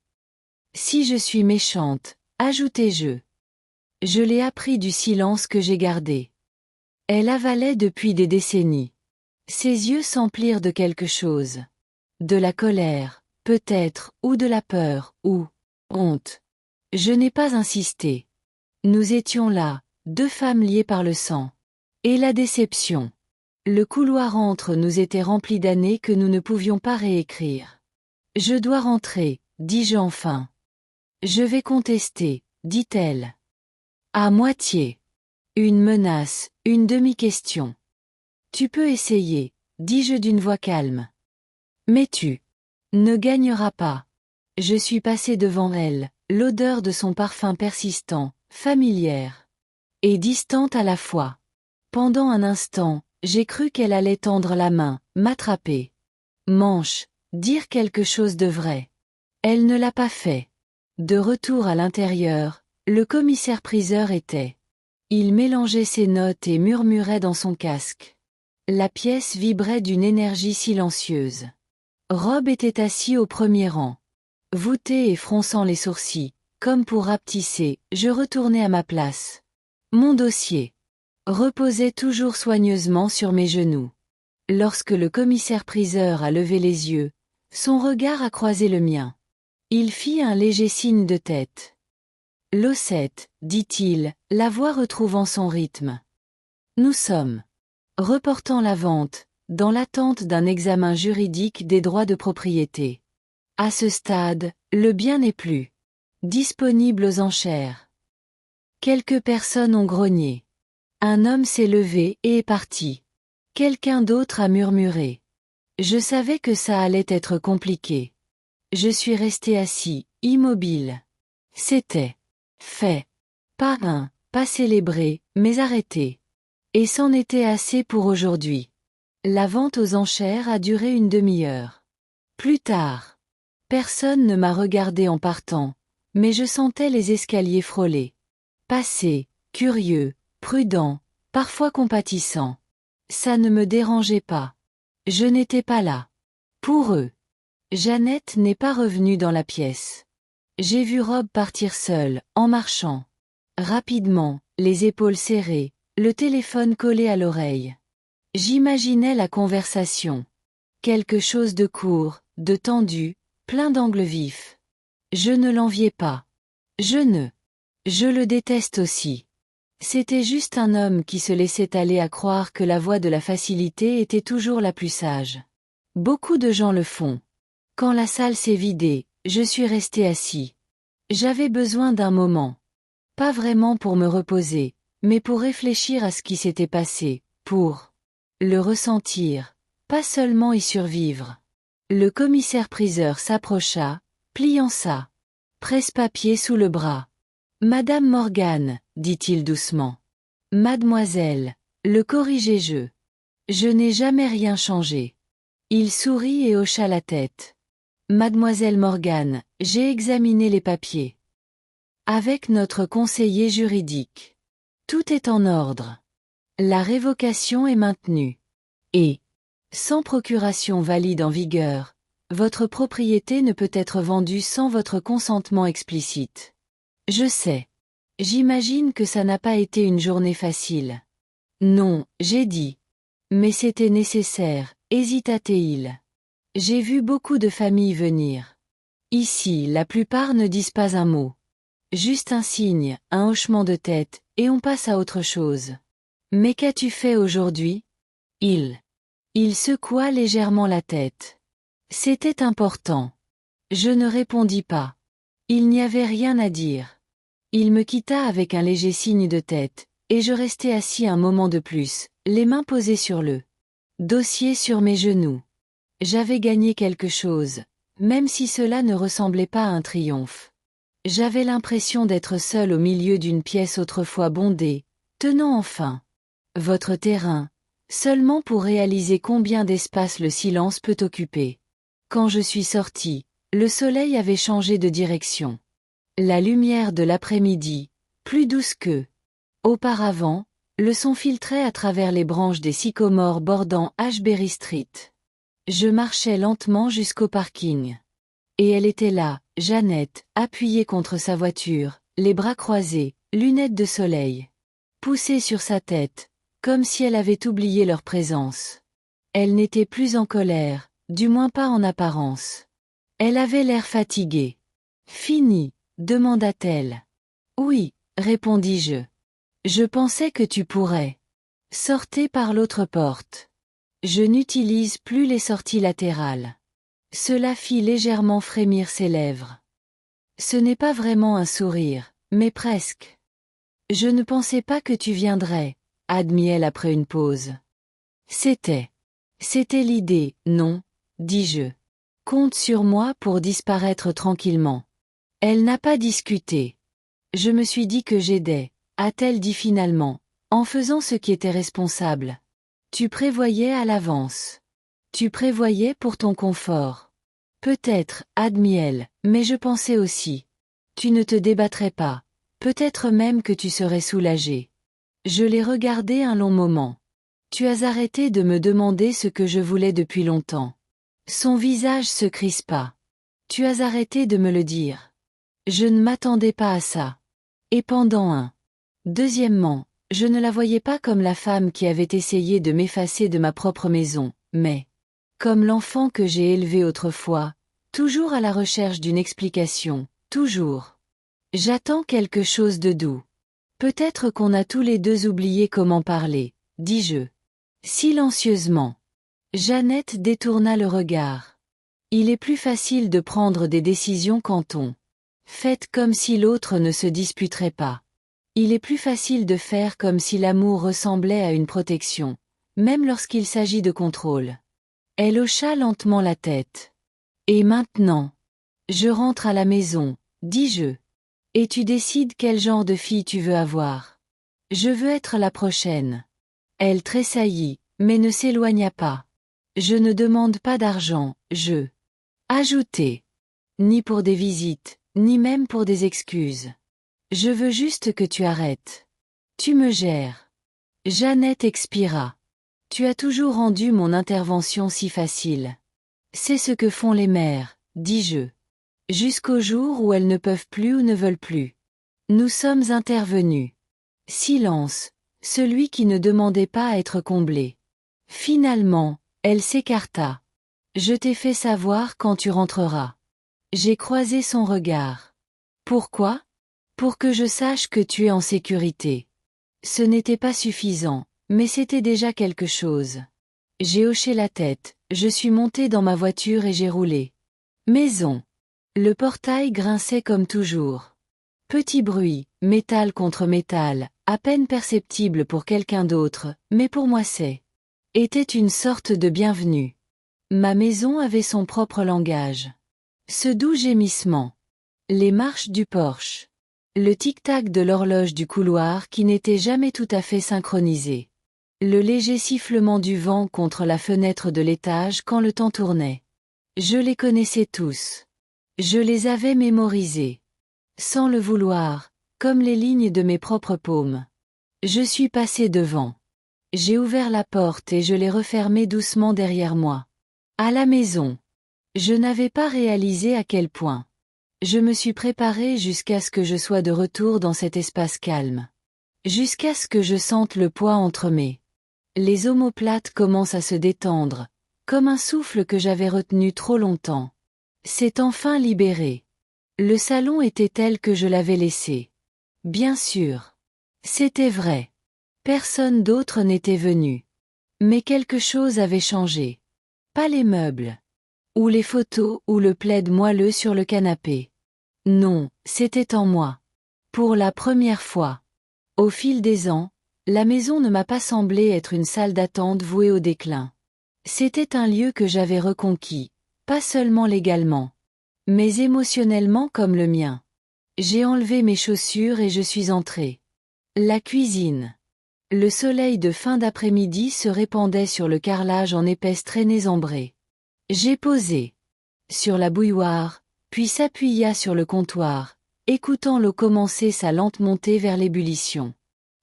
Si je suis méchante, ajoutai-je. Je l'ai appris du silence que j'ai gardé. Elle avalait depuis des décennies. Ses yeux s'emplirent de quelque chose. De la colère, peut-être, ou de la peur, ou honte. Je n'ai pas insisté. Nous étions là, 2 femmes liées par le sang. Et la déception. Le couloir entre nous était rempli d'années que nous ne pouvions pas réécrire. Je dois rentrer, dis-je enfin. Je vais contester, dit-elle. À moitié. Une menace, une demi-question. Tu peux essayer, dis-je d'une voix calme. Mais tu ne gagneras pas. Je suis passé devant elle, l'odeur de son parfum persistant, familière et distante à la fois. Pendant un instant, j'ai cru qu'elle allait tendre la main, m'attraper. Manche, dire quelque chose de vrai. Elle ne l'a pas fait. De retour à l'intérieur, le commissaire-priseur était. Il mélangeait ses notes et murmurait dans son casque. La pièce vibrait d'une énergie silencieuse. Rob était assis au premier rang. Voûté et fronçant les sourcils, comme pour rapetisser, je retournai à ma place. Mon dossier reposait toujours soigneusement sur mes genoux. Lorsque le commissaire-priseur a levé les yeux, son regard a croisé le mien. Il fit un léger signe de tête. Losette, dit-il, la voix retrouvant son rythme. Nous sommes reportant la vente, dans l'attente d'un examen juridique des droits de propriété. À ce stade, le bien n'est plus disponible aux enchères. Quelques personnes ont grogné. Un homme s'est levé et est parti. Quelqu'un d'autre a murmuré. Je savais que ça allait être compliqué. Je suis resté assis, immobile. C'était fait. Pas célébré, mais arrêté. Et c'en était assez pour aujourd'hui. La vente aux enchères a duré une demi-heure. Plus tard, personne ne m'a regardé en partant, mais je sentais les escaliers frôler. Passé, curieux, prudent, parfois compatissant. Ça ne me dérangeait pas. Je n'étais pas là. Pour eux. Jeannette n'est pas revenue dans la pièce. J'ai vu Rob partir seul, en marchant. Rapidement, les épaules serrées, le téléphone collé à l'oreille. J'imaginais la conversation. Quelque chose de court, de tendu, plein d'angles vifs. Je ne l'enviais pas. Je le déteste aussi. C'était juste un homme qui se laissait aller à croire que la voie de la facilité était toujours la plus sage. Beaucoup de gens le font. Quand la salle s'est vidée, je suis resté assis. J'avais besoin d'un moment. Pas vraiment pour me reposer, mais pour réfléchir à ce qui s'était passé, pour le ressentir, pas seulement y survivre. Le commissaire-priseur s'approcha, pliant sa presse-papier sous le bras. Madame Morgan, dit-il doucement. Mademoiselle, le corrigeai-je. Je n'ai jamais rien changé. Il sourit et hocha la tête. Mademoiselle Morgan, j'ai examiné les papiers. Avec notre conseiller juridique. Tout est en ordre. La révocation est maintenue. Et, sans procuration valide en vigueur, votre propriété ne peut être vendue sans votre consentement explicite. Je sais. J'imagine que ça n'a pas été une journée facile. Non, j'ai dit. Mais c'était nécessaire, hésita-t-il. J'ai vu beaucoup de familles venir. Ici, la plupart ne disent pas un mot. Juste un signe, un hochement de tête, et on passe à autre chose. Mais qu'as-tu fait aujourd'hui? Il secoua légèrement la tête. C'était important. Je ne répondis pas. Il n'y avait rien à dire. Il me quitta avec un léger signe de tête, et je restai assis un moment de plus, les mains posées sur le dossier sur mes genoux. J'avais gagné quelque chose, même si cela ne ressemblait pas à un triomphe. J'avais l'impression d'être seul au milieu d'une pièce autrefois bondée, tenant enfin votre terrain, seulement pour réaliser combien d'espace le silence peut occuper. Quand je suis sorti, le soleil avait changé de direction. La lumière de l'après-midi, plus douce que auparavant, le son filtrait à travers les branches des sycomores bordant Ashbury Street. Je marchais lentement jusqu'au parking. Et elle était là, Jeannette, appuyée contre sa voiture, les bras croisés, lunettes de soleil poussées sur sa tête, comme si elle avait oublié leur présence. Elle n'était plus en colère, du moins pas en apparence. Elle avait l'air fatiguée. Fini, demanda-t-elle. Oui, répondis-je. Je pensais que tu pourrais. Sortez par l'autre porte. Je n'utilise plus les sorties latérales. Cela fit légèrement frémir ses lèvres. Ce n'est pas vraiment un sourire, mais presque. Je ne pensais pas que tu viendrais, admit-elle après une pause. C'était l'idée, non, dis-je. Compte sur moi pour disparaître tranquillement. Elle n'a pas discuté. Je me suis dit que j'aidais, a-t-elle dit finalement, en faisant ce qui était responsable. Tu prévoyais à l'avance. Tu prévoyais pour ton confort. Peut-être, admit-elle, mais je pensais aussi. Tu ne te débattrais pas. Peut-être même que tu serais soulagé. Je l'ai regardé un long moment. Tu as arrêté de me demander ce que je voulais depuis longtemps. Son visage se crispa. Tu as arrêté de me le dire. Je ne m'attendais pas à ça. Et pendant un. Deuxièmement, je ne la voyais pas comme la femme qui avait essayé de m'effacer de ma propre maison, mais comme l'enfant que j'ai élevé autrefois, toujours à la recherche d'une explication, toujours. J'attends quelque chose de doux. Peut-être qu'on a tous les deux oublié comment parler, dis-je. Silencieusement. Jeannette détourna le regard. Il est plus facile de prendre des décisions quand on fait comme si l'autre ne se disputerait pas. Il est plus facile de faire comme si l'amour ressemblait à une protection, même lorsqu'il s'agit de contrôle. Elle hocha lentement la tête. Et maintenant? Je rentre à la maison, dis-je. Et tu décides quel genre de fille tu veux avoir. Je veux être la prochaine. Elle tressaillit, mais ne s'éloigna pas. Je ne demande pas d'argent, je. Ajouter. Ni pour des visites, ni même pour des excuses. Je veux juste que tu arrêtes. Tu me gères. Jeannette expira. Tu as toujours rendu mon intervention si facile. C'est ce que font les mères, dis-je. Jusqu'au jour où elles ne peuvent plus ou ne veulent plus. Nous sommes intervenus. Silence, celui qui ne demandait pas à être comblé. Finalement, elle s'écarta. Je t'ai fait savoir quand tu rentreras. J'ai croisé son regard. Pourquoi? Pour que je sache que tu es en sécurité. Ce n'était pas suffisant, mais c'était déjà quelque chose. J'ai hoché la tête, je suis montée dans ma voiture et j'ai roulé. Maison. Le portail grinçait comme toujours. Petit bruit, métal contre métal, à peine perceptible pour quelqu'un d'autre, mais pour moi était une sorte de bienvenue. Ma maison avait son propre langage. Ce doux gémissement. Les marches du porche. Le tic-tac de l'horloge du couloir qui n'était jamais tout à fait synchronisé. Le léger sifflement du vent contre la fenêtre de l'étage quand le temps tournait. Je les connaissais tous. Je les avais mémorisés. Sans le vouloir, comme les lignes de mes propres paumes. Je suis passé devant. J'ai ouvert la porte et je l'ai refermée doucement derrière moi. À la maison. Je n'avais pas réalisé à quel point. Je me suis préparé jusqu'à ce que je sois de retour dans cet espace calme. Jusqu'à ce que je sente le poids entre mes. Les omoplates commencent à se détendre, comme un souffle que j'avais retenu trop longtemps. C'est enfin libéré. Le salon était tel que je l'avais laissé. Bien sûr. C'était vrai. Personne d'autre n'était venu. Mais quelque chose avait changé. Pas les meubles. Ou les photos ou le plaid moelleux sur le canapé. Non, c'était en moi. Pour la première fois. Au fil des ans, la maison ne m'a pas semblé être une salle d'attente vouée au déclin. C'était un lieu que j'avais reconquis, pas seulement légalement, mais émotionnellement comme le mien. J'ai enlevé mes chaussures et je suis entrée. La cuisine. Le soleil de fin d'après-midi se répandait sur le carrelage en épaisses traînées ambrées. J'ai posé sur la bouilloire, puis s'appuya sur le comptoir, écoutant l'eau commencer sa lente montée vers l'ébullition.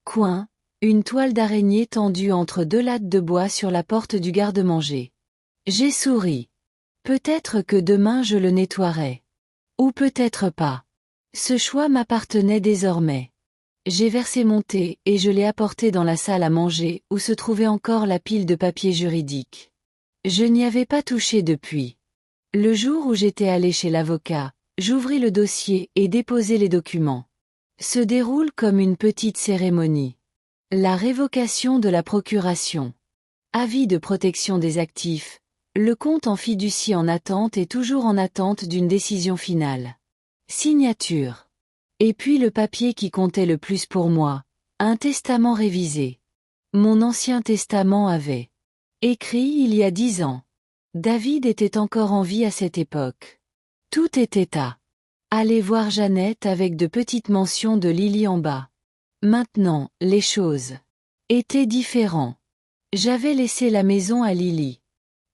Coin, une toile d'araignée tendue entre deux lattes de bois sur la porte du garde-manger. J'ai souri. Peut-être que demain je le nettoierai. Ou peut-être pas. Ce choix m'appartenait désormais. J'ai versé mon thé et je l'ai apporté dans la salle à manger où se trouvait encore la pile de papiers juridiques. Je n'y avais pas touché depuis. Le jour où j'étais allé chez l'avocat, j'ouvris le dossier et déposai les documents. Se déroule comme une petite cérémonie. La révocation de la procuration. Avis de protection des actifs. Le compte en fiducie en attente est toujours en attente d'une décision finale. Signature. Et puis le papier qui comptait le plus pour moi, un testament révisé. Mon ancien testament avait Écrit il y a 10 ans. David était encore en vie à cette époque. Tout était à. Allez voir Jeannette avec de petites mentions de Lily en bas. Maintenant, les choses étaient différentes. J'avais laissé la maison à Lily.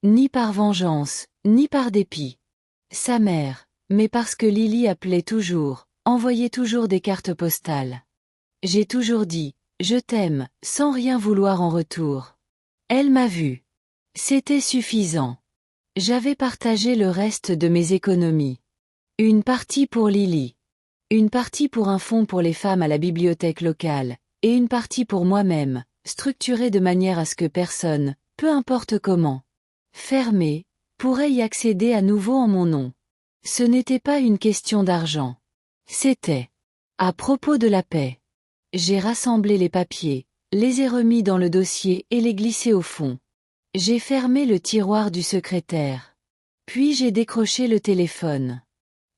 Ni par vengeance, ni par dépit. Sa mère, mais parce que Lily appelait toujours, envoyait toujours des cartes postales. J'ai toujours dit, je t'aime, sans rien vouloir en retour. Elle m'a vu. C'était suffisant. J'avais partagé le reste de mes économies. Une partie pour Lily. Une partie pour un fonds pour les femmes à la bibliothèque locale, et une partie pour moi-même, structurée de manière à ce que personne, peu importe comment, fermé, pourrait y accéder à nouveau en mon nom. Ce n'était pas une question d'argent. C'était à propos de la paix. J'ai rassemblé les papiers, les ai remis dans le dossier et les glissés au fond. J'ai fermé le tiroir du secrétaire. Puis j'ai décroché le téléphone.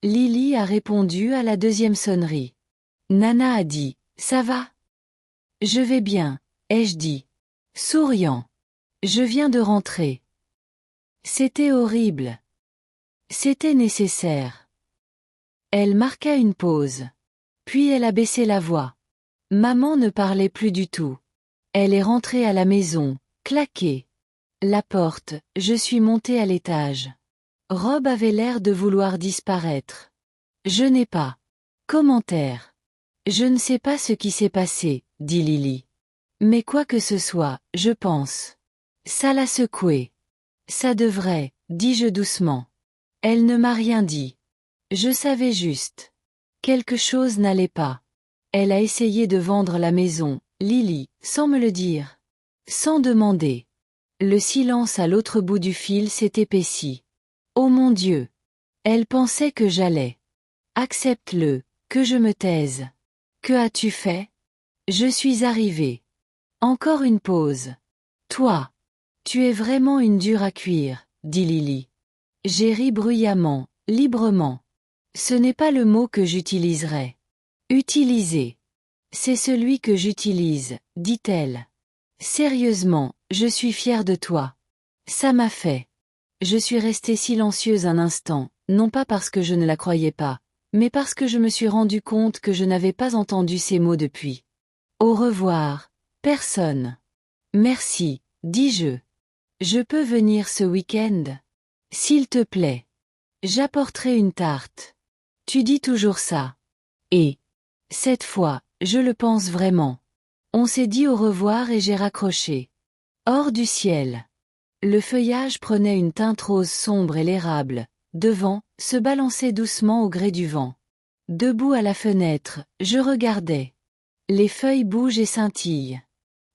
Lily a répondu à la deuxième sonnerie. Nana a dit, ça va? Je vais bien, ai-je dit. Souriant. Je viens de rentrer. C'était horrible. C'était nécessaire. Elle marqua une pause. Puis elle a baissé la voix. Maman ne parlait plus du tout. Elle est rentrée à la maison, claquée. La porte, je suis montée à l'étage. Rob avait l'air de vouloir disparaître. Je n'ai pas. Commentaire. Je ne sais pas ce qui s'est passé, dit Lily. Mais quoi que ce soit, je pense. Ça l'a secoué. Ça devrait, dis-je doucement. Elle ne m'a rien dit. Je savais juste. Quelque chose n'allait pas. Elle a essayé de vendre la maison, Lily, sans me le dire. Sans demander. Le silence à l'autre bout du fil s'est épaissi. Oh mon Dieu! Elle pensait que j'allais. Accepte-le, que je me taise. Que as-tu fait? Je suis arrivée. Encore une pause. Toi. Tu es vraiment une dure à cuire, dit Lily. J'ai ri bruyamment, librement. Ce n'est pas le mot que j'utiliserais. Utiliser. C'est celui que j'utilise, dit-elle. Sérieusement, je suis fière de toi. Ça m'a fait. Je suis restée silencieuse un instant, non pas parce que je ne la croyais pas, mais parce que je me suis rendu compte que je n'avais pas entendu ces mots depuis. Au revoir, personne. Merci, dis-je. Je peux venir ce week-end? S'il te plaît. J'apporterai une tarte. Tu dis toujours ça. Et cette fois, je le pense vraiment. On s'est dit au revoir et j'ai raccroché. Hors du ciel. Le feuillage prenait une teinte rose sombre et l'érable, devant, se balançait doucement au gré du vent. Debout à la fenêtre, je regardais. Les feuilles bougent et scintillent.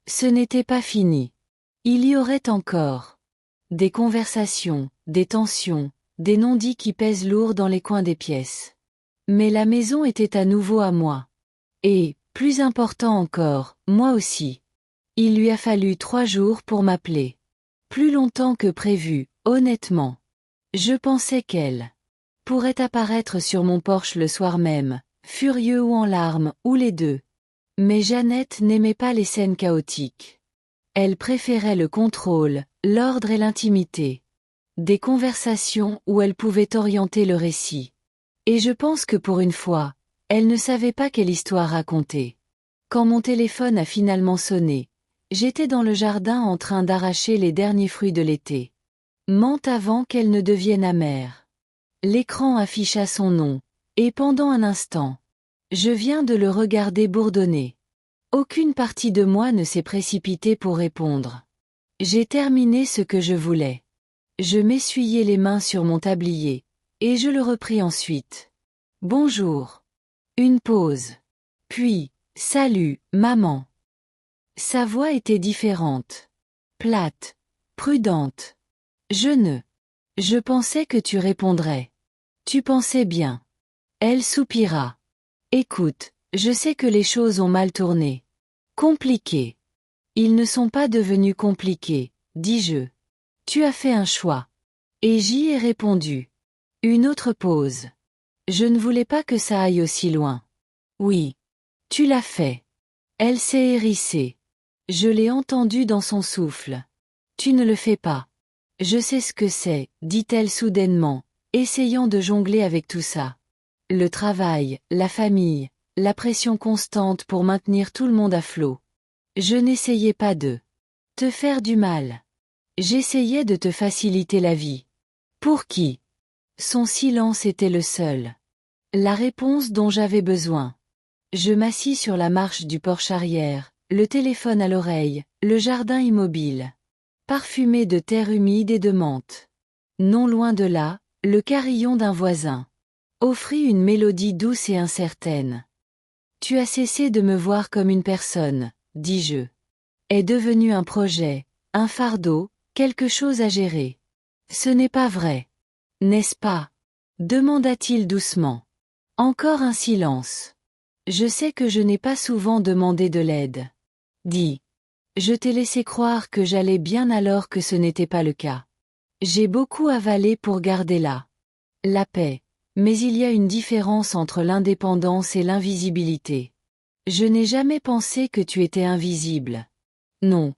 Ce n'était pas fini. Il y aurait encore des conversations, des tensions, des non-dits qui pèsent lourd dans les coins des pièces. Mais la maison était à nouveau à moi. Et, plus important encore, moi aussi. Il lui a fallu 3 jours pour m'appeler. Plus longtemps que prévu, honnêtement. Je pensais qu'elle pourrait apparaître sur mon porche le soir même, furieux ou en larmes, ou les deux. Mais Jeannette n'aimait pas les scènes chaotiques. Elle préférait le contrôle, l'ordre et l'intimité. Des conversations où elle pouvait orienter le récit. Et je pense que pour une fois, elle ne savait pas quelle histoire raconter. Quand mon téléphone a finalement sonné, j'étais dans le jardin en train d'arracher les derniers fruits de l'été. Menthe avant qu'elle ne devienne amère. L'écran afficha son nom, et pendant un instant, je viens de le regarder bourdonner. Aucune partie de moi ne s'est précipitée pour répondre. J'ai terminé ce que je voulais. Je m'essuyai les mains sur mon tablier, et je le repris ensuite. Bonjour. Une pause. Puis, salut, maman. Sa voix était différente. Plate. Prudente. Je pensais que tu répondrais. Tu pensais bien. Elle soupira. Écoute, je sais que les choses ont mal tourné. Compliqués. Ils ne sont pas devenus compliqués, dis-je. Tu as fait un choix. Et j'y ai répondu. Une autre pause. Je ne voulais pas que ça aille aussi loin. Oui. Tu l'as fait. Elle s'est hérissée. Je l'ai entendu dans son souffle. Tu ne le fais pas. Je sais ce que c'est, dit-elle soudainement, essayant de jongler avec tout ça. Le travail, la famille, la pression constante pour maintenir tout le monde à flot. Je n'essayais pas de te faire du mal. J'essayais de te faciliter la vie. Pour qui? Son silence était le seul. La réponse dont j'avais besoin. Je m'assis sur la marche du porche arrière, le téléphone à l'oreille, le jardin immobile. Parfumé de terre humide et de menthe. Non loin de là, le carillon d'un voisin offrit une mélodie douce et incertaine. Tu as cessé de me voir comme une personne, dis-je. Est devenu un projet, un fardeau, quelque chose à gérer. Ce n'est pas vrai. N'est-ce pas? Demanda-t-il doucement. Encore un silence. Je sais que je n'ai pas souvent demandé de l'aide. Dis. Je t'ai laissé croire que j'allais bien alors que ce n'était pas le cas. J'ai beaucoup avalé pour garder la paix, mais il y a une différence entre l'indépendance et l'invisibilité. Je n'ai jamais pensé que tu étais invisible. Non.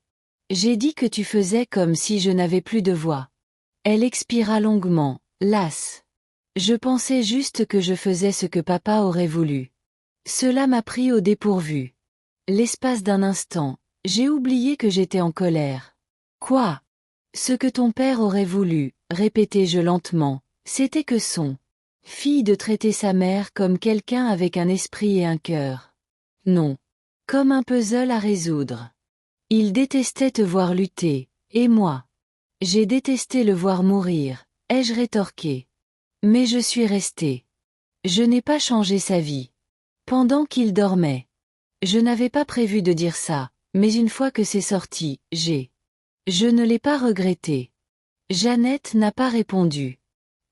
J'ai dit que tu faisais comme si je n'avais plus de voix. Elle expira longuement, lasse. Je pensais juste que je faisais ce que papa aurait voulu. Cela m'a pris au dépourvu. L'espace d'un instant, j'ai oublié que j'étais en colère. Quoi? Ce que ton père aurait voulu, répétai-je lentement, c'était que son fille de traiter sa mère comme quelqu'un avec un esprit et un cœur. Non. Comme un puzzle à résoudre. Il détestait te voir lutter, et moi. J'ai détesté le voir mourir, ai-je rétorqué. Mais je suis restée. Je n'ai pas changé sa vie. Pendant qu'il dormait. Je n'avais pas prévu de dire ça, mais une fois que c'est sorti, Je ne l'ai pas regretté. Jeannette n'a pas répondu.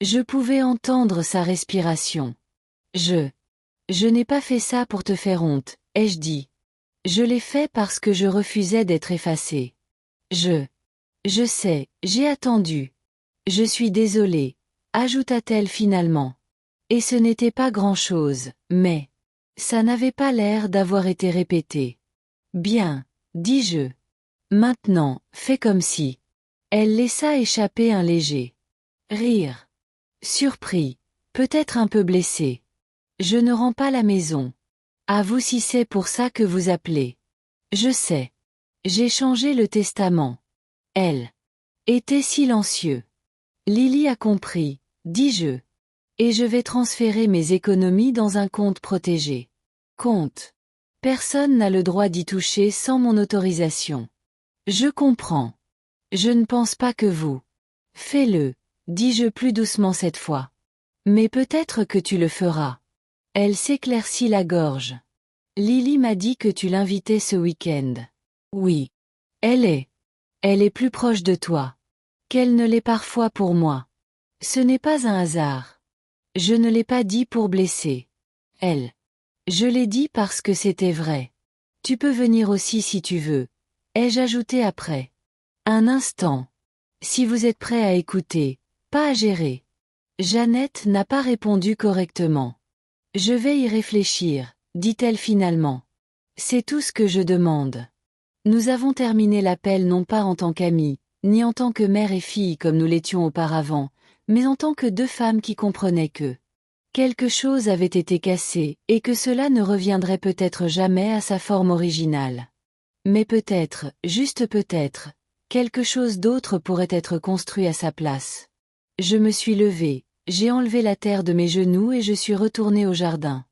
Je pouvais entendre sa respiration. Je n'ai pas fait ça pour te faire honte, ai-je dit. Je l'ai fait parce que je refusais d'être effacée. Je sais, j'ai attendu. Je suis désolée, ajouta-t-elle finalement. Et ce n'était pas grand-chose, mais ça n'avait pas l'air d'avoir été répété. Bien, dis-je. Maintenant, fais comme si. Elle laissa échapper un léger rire. Surpris, peut-être un peu blessé. Je ne rends pas la maison. À vous si c'est pour ça que vous appelez. Je sais. J'ai changé le testament. Elle était silencieux. Lily a compris, dis-je. Et je vais transférer mes économies dans un compte protégé. Compte. Personne n'a le droit d'y toucher sans mon autorisation. Je comprends. Je ne pense pas que vous. Fais-le, dis-je plus doucement cette fois. Mais peut-être que tu le feras. Elle s'éclaircit la gorge. Lily m'a dit que tu l'invitais ce week-end. Oui. Elle est plus proche de toi. Qu'elle ne l'est parfois pour moi. Ce n'est pas un hasard. Je ne l'ai pas dit pour blesser. Elle. Je l'ai dit parce que c'était vrai. Tu peux venir aussi si tu veux. Ai-je ajouté après. Un instant. Si vous êtes prêt à écouter, pas à gérer. Jeannette n'a pas répondu correctement. Je vais y réfléchir, dit-elle finalement. C'est tout ce que je demande. Nous avons terminé l'appel non pas en tant qu'amis, ni en tant que mère et fille comme nous l'étions auparavant, mais en tant que deux femmes qui comprenaient que quelque chose avait été cassé, et que cela ne reviendrait peut-être jamais à sa forme originale. Mais peut-être, juste peut-être, quelque chose d'autre pourrait être construit à sa place. Je me suis levée, j'ai enlevé la terre de mes genoux et je suis retournée au jardin.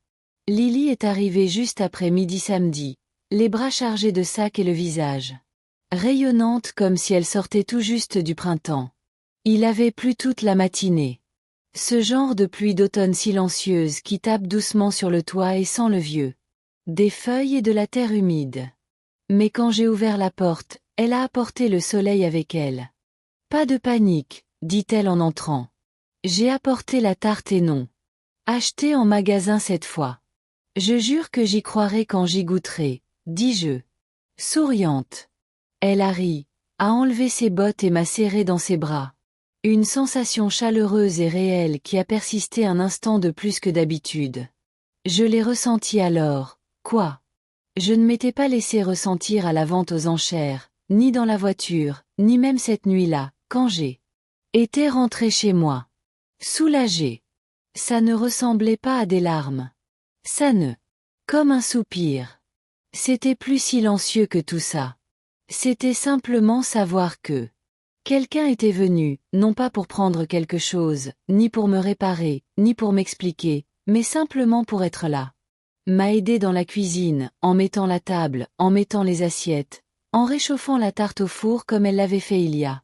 Lily est arrivée juste après midi samedi, les bras chargés de sacs et le visage rayonnante comme si elle sortait tout juste du printemps. Il avait plu toute la matinée. Ce genre de pluie d'automne silencieuse qui tape doucement sur le toit et sent le vieux. Des feuilles et de la terre humide. Mais quand j'ai ouvert la porte, elle a apporté le soleil avec elle. Pas de panique, dit-elle en entrant. J'ai apporté la tarte et non. Achetée en magasin cette fois. Je jure que j'y croirai quand j'y goûterai, dis-je. Souriante. Elle a ri, a enlevé ses bottes et m'a serré dans ses bras. Une sensation chaleureuse et réelle qui a persisté un instant de plus que d'habitude. Je l'ai ressenti alors, quoi? Je ne m'étais pas laissé ressentir à la vente aux enchères, ni dans la voiture, ni même cette nuit-là, quand j'ai été rentré chez moi. Soulagé. Ça ne ressemblait pas à des larmes. Ça ne. Comme un soupir. C'était plus silencieux que tout ça. C'était simplement savoir que quelqu'un était venu, non pas pour prendre quelque chose, ni pour me réparer, ni pour m'expliquer, mais simplement pour être là. M'a aidé dans la cuisine, en mettant la table, en mettant les assiettes, en réchauffant la tarte au four comme elle l'avait fait il y a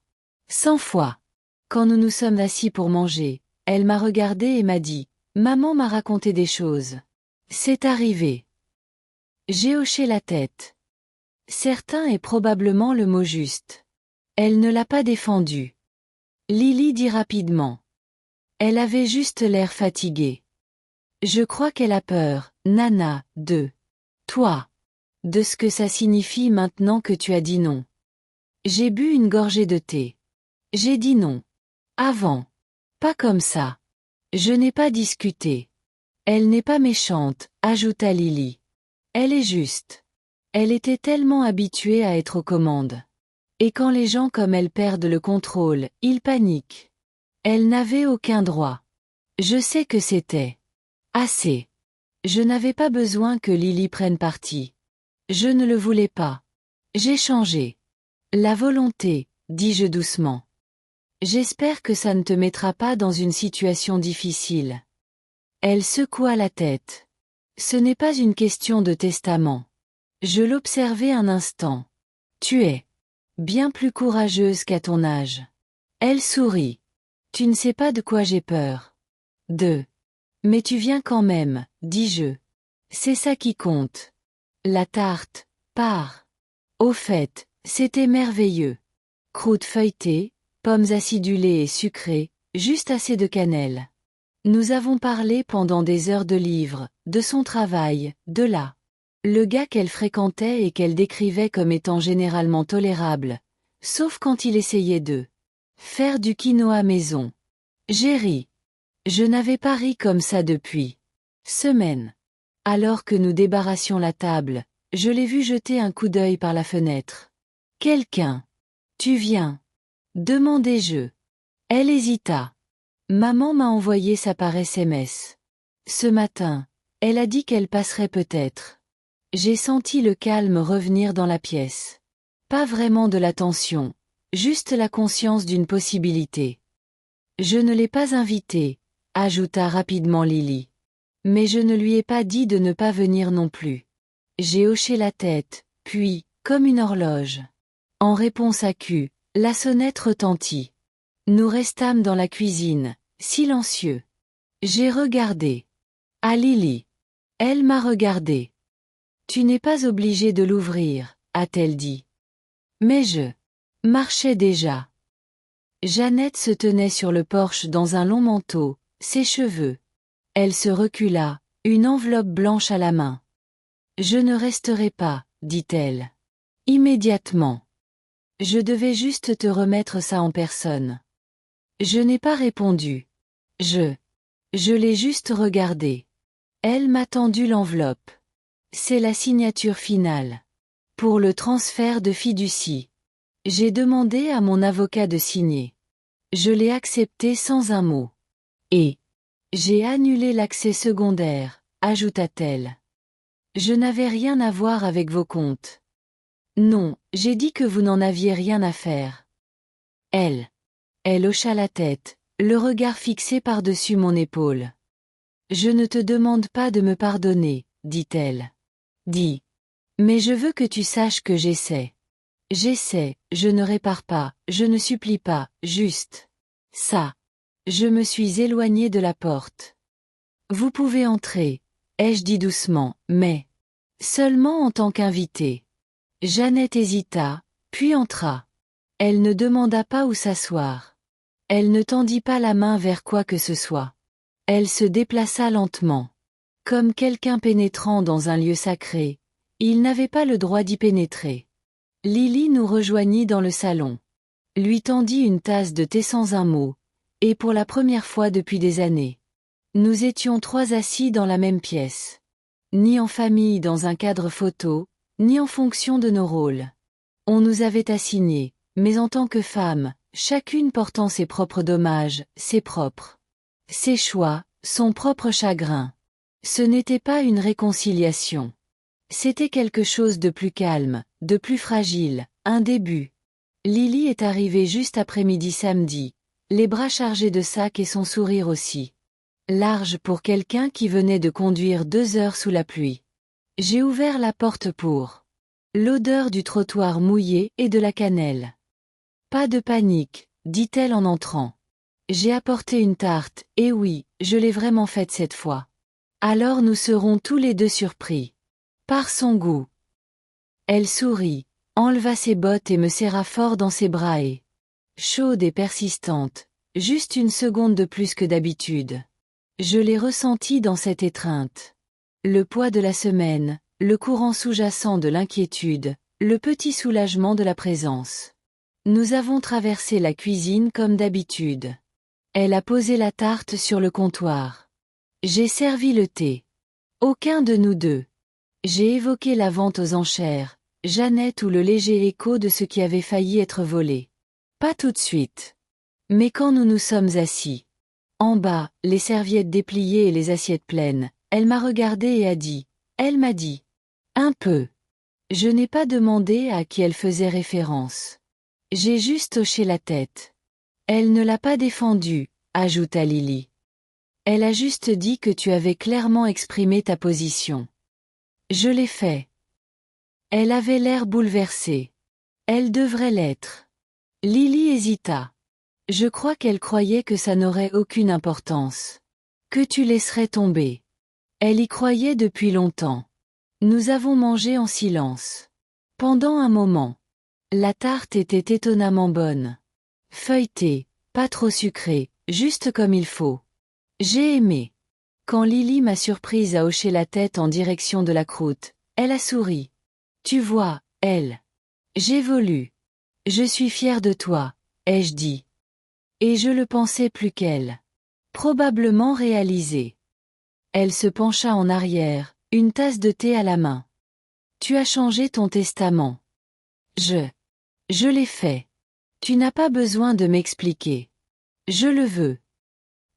100 fois. Quand nous nous sommes assis pour manger, elle m'a regardé et m'a dit « Maman m'a raconté des choses. C'est arrivé. » J'ai hoché la tête. Certain est probablement le mot juste. Elle ne l'a pas défendu. Lily dit rapidement. Elle avait juste l'air fatiguée. Je crois qu'elle a peur, Nana, de toi. De ce que ça signifie maintenant que tu as dit non. J'ai bu une gorgée de thé. J'ai dit non. Avant. Pas comme ça. Je n'ai pas discuté. Elle n'est pas méchante, ajouta Lily. Elle est juste. Elle était tellement habituée à être aux commandes. Et quand les gens comme elle perdent le contrôle, ils paniquent. Elle n'avait aucun droit. Je sais que c'était assez. Je n'avais pas besoin que Lily prenne parti. Je ne le voulais pas. J'ai changé. La volonté, dis-je doucement. J'espère que ça ne te mettra pas dans une situation difficile. Elle secoua la tête. Ce n'est pas une question de testament. Je l'observai un instant. Tu es bien plus courageuse qu'à ton âge. Elle sourit. Tu ne sais pas de quoi j'ai peur. Mais tu viens quand même, dis-je. C'est ça qui compte. La tarte, part. Au fait, c'était merveilleux. Croûte feuilletée, pommes acidulées et sucrées, juste assez de cannelle. Nous avons parlé pendant des heures de livres, de son travail, de là. Le gars qu'elle fréquentait et qu'elle décrivait comme étant généralement tolérable, sauf quand il essayait de faire du quinoa maison. J'ai ri. Je n'avais pas ri comme ça depuis semaines. Alors que nous débarrassions la table, je l'ai vu jeter un coup d'œil par la fenêtre. Quelqu'un. Tu viens? Demandai-je. Elle hésita. Maman m'a envoyé ça par SMS. Ce matin, elle a dit qu'elle passerait peut-être. J'ai senti le calme revenir dans la pièce. Pas vraiment de la tension, juste la conscience d'une possibilité. Je ne l'ai pas invitée, ajouta rapidement Lily. Mais je ne lui ai pas dit de ne pas venir non plus. J'ai hoché la tête, puis, comme une horloge. En réponse à Q, la sonnette retentit. Nous restâmes dans la cuisine, silencieux. J'ai regardé. À Lily. Elle m'a regardé. Tu n'es pas obligé de l'ouvrir, a-t-elle dit. Mais je marchais déjà. Jeannette se tenait sur le porche dans un long manteau, ses cheveux. Elle se recula, une enveloppe blanche à la main. Je ne resterai pas, dit-elle. Immédiatement. Je devais juste te remettre ça en personne. Je n'ai pas répondu. Je l'ai juste regardé. Elle m'a tendu l'enveloppe. C'est la signature finale. Pour le transfert de fiducie. J'ai demandé à mon avocat de signer. Je l'ai accepté sans un mot. Et j'ai annulé l'accès secondaire, ajouta-t-elle. Je n'avais rien à voir avec vos comptes. Non, j'ai dit que vous n'en aviez rien à faire. Elle hocha la tête, le regard fixé par-dessus mon épaule. Je ne te demande pas de me pardonner, dit-elle. Dis. Mais je veux que tu saches que j'essaie. J'essaie, je ne répare pas, je ne supplie pas, juste. Ça. Je me suis éloignée de la porte. Vous pouvez entrer, ai-je dit doucement, mais seulement en tant qu'invité. Jeannette hésita, puis entra. Elle ne demanda pas où s'asseoir. Elle ne tendit pas la main vers quoi que ce soit. Elle se déplaça lentement. Comme quelqu'un pénétrant dans un lieu sacré, il n'avait pas le droit d'y pénétrer. Lily nous rejoignit dans le salon. Lui tendit une tasse de thé sans un mot, et pour la première fois depuis des années. Nous étions trois assis dans la même pièce. Ni en famille dans un cadre photo, ni en fonction de nos rôles. On nous avait assignés, mais en tant que femme, chacune portant ses propres dommages, ses choix, son propre chagrin. Ce n'était pas une réconciliation. C'était quelque chose de plus calme, de plus fragile, un début. Lily est arrivée juste après-midi samedi, les bras chargés de sacs et son sourire aussi. Large pour quelqu'un qui venait de conduire 2 heures sous la pluie. J'ai ouvert la porte pour l'odeur du trottoir mouillé et de la cannelle. Pas de panique, dit-elle en entrant. J'ai apporté une tarte, et oui, je l'ai vraiment faite cette fois. Alors nous serons tous les deux surpris. Par son goût. Elle sourit, enleva ses bottes et me serra fort dans ses bras et, chaude et persistante, juste une seconde de plus que d'habitude. Je l'ai ressenti dans cette étreinte. Le poids de la semaine, le courant sous-jacent de l'inquiétude, le petit soulagement de la présence. Nous avons traversé la cuisine comme d'habitude. Elle a posé la tarte sur le comptoir. J'ai servi le thé. Aucun de nous deux. J'ai évoqué la vente aux enchères, Jeannette ou le léger écho de ce qui avait failli être volé. Pas tout de suite. Mais quand nous nous sommes assis. En bas, les serviettes dépliées et les assiettes pleines, elle m'a regardé et elle m'a dit. Un peu. Je n'ai pas demandé à qui elle faisait référence. J'ai juste hoché la tête. Elle ne l'a pas défendu, ajouta Lily. Elle a juste dit que tu avais clairement exprimé ta position. Je l'ai fait. Elle avait l'air bouleversée. Elle devrait l'être. Lily hésita. Je crois qu'elle croyait que ça n'aurait aucune importance. Que tu laisserais tomber. Elle y croyait depuis longtemps. Nous avons mangé en silence. Pendant un moment. La tarte était étonnamment bonne. Feuilletée, pas trop sucrée, juste comme il faut. J'ai aimé. Quand Lily m'a surprise à hocher la tête en direction de la croûte, elle a souri. Tu vois, elle. J'évolue. Je suis fière de toi, ai-je dit. Et je le pensais plus qu'elle. Probablement réalisé. Elle se pencha en arrière, une tasse de thé à la main. Tu as changé ton testament. Je l'ai fait. Tu n'as pas besoin de m'expliquer. Je le veux.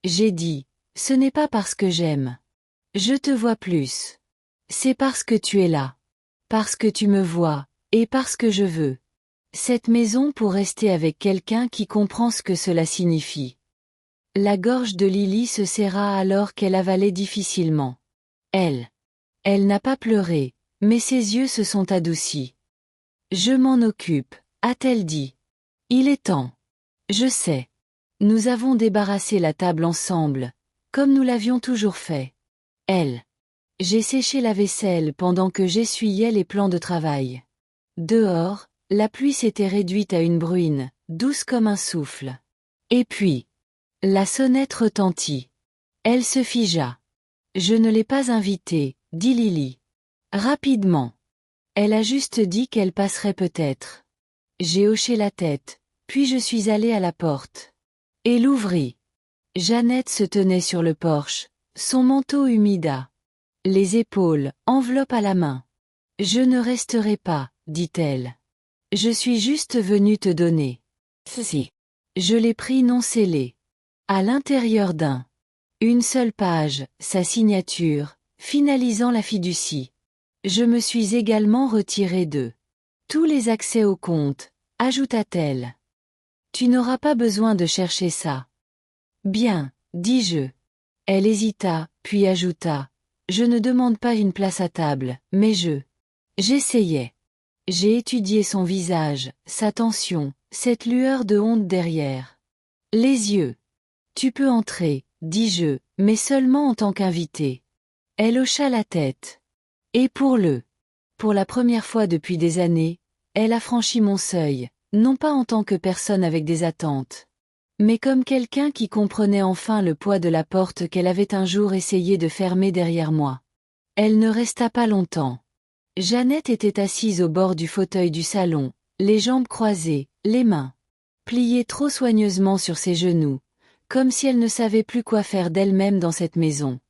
J'ai dit, ce n'est pas parce que j'aime. Je te vois plus. C'est parce que tu es là. Parce que tu me vois, et parce que je veux. Cette maison pour rester avec quelqu'un qui comprend ce que cela signifie. La gorge de Lily se serra alors qu'elle avalait difficilement. Elle n'a pas pleuré, mais ses yeux se sont adoucis. Je m'en occupe, a-t-elle dit. Il est temps. Je sais. Nous avons débarrassé la table ensemble, comme nous l'avions toujours fait. J'ai séché la vaisselle pendant que j'essuyais les plans de travail. Dehors, la pluie s'était réduite à une bruine, douce comme un souffle. Et puis, la sonnette retentit. Elle se figea. Je ne l'ai pas invitée, dit Lily. Rapidement. Elle a juste dit qu'elle passerait peut-être. J'ai hoché la tête, puis je suis allée à la porte. Et l'ouvrit. Jeannette se tenait sur le porche, son manteau humide. Les épaules, enveloppe à la main. Je ne resterai pas, dit-elle. Je suis juste venue te donner. Ceci. Je l'ai pris non scellé. À l'intérieur une seule page, sa signature, finalisant la fiducie. Je me suis également retirée de tous les accès au compte, ajouta-t-elle. Tu n'auras pas besoin de chercher ça. Bien, dis-je. Elle hésita, puis ajouta. Je ne demande pas une place à table, mais j'essayais. J'ai étudié son visage, sa tension, cette lueur de honte derrière les yeux. Tu peux entrer, dis-je, mais seulement en tant qu'invité. Elle hocha la tête. Et pour la première fois depuis des années, elle a franchi mon seuil, non pas en tant que personne avec des attentes, mais comme quelqu'un qui comprenait enfin le poids de la porte qu'elle avait un jour essayé de fermer derrière moi. Elle ne resta pas longtemps. Jeannette était assise au bord du fauteuil du salon, les jambes croisées, les mains pliées trop soigneusement sur ses genoux, comme si elle ne savait plus quoi faire d'elle-même dans cette maison.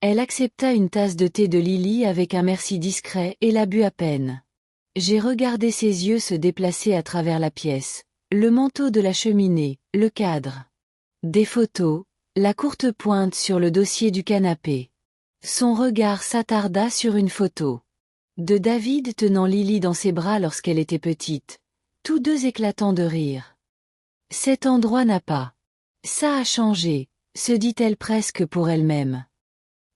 Elle accepta une tasse de thé de Lily avec un merci discret et la but à peine. J'ai regardé ses yeux se déplacer à travers la pièce, Le manteau de la cheminée, le cadre. Des photos, la courte pointe sur le dossier du canapé. Son regard s'attarda sur une photo de David tenant Lily dans ses bras lorsqu'elle était petite, tous deux éclatant de rire. Cet endroit n'a pas. Ça a changé, se dit-elle presque pour elle-même.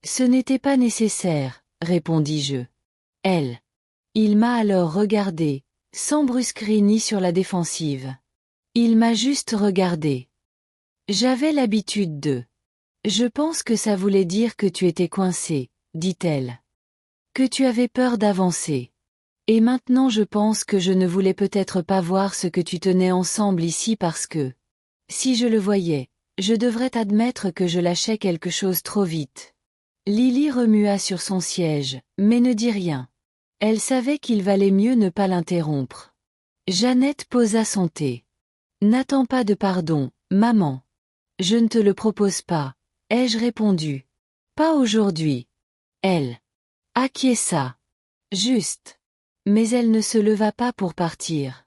Ce n'était pas nécessaire, répondis-je. Elle. Il m'a alors regardé, sans brusquerie ni sur la défensive. Il m'a juste regardé. J'avais l'habitude de. Je pense que ça voulait dire que tu étais coincé, dit-elle. Que tu avais peur d'avancer. Et maintenant je pense que je ne voulais peut-être pas voir ce que tu tenais ensemble ici parce que, si je le voyais, je devrais admettre que je lâchais quelque chose trop vite. Lily remua sur son siège, mais ne dit rien. Elle savait qu'il valait mieux ne pas l'interrompre. Jeannette posa son thé. N'attends pas de pardon, maman. Je ne te le propose pas, ai-je répondu. Pas aujourd'hui. Elle acquiesça. Juste. Mais elle ne se leva pas pour partir.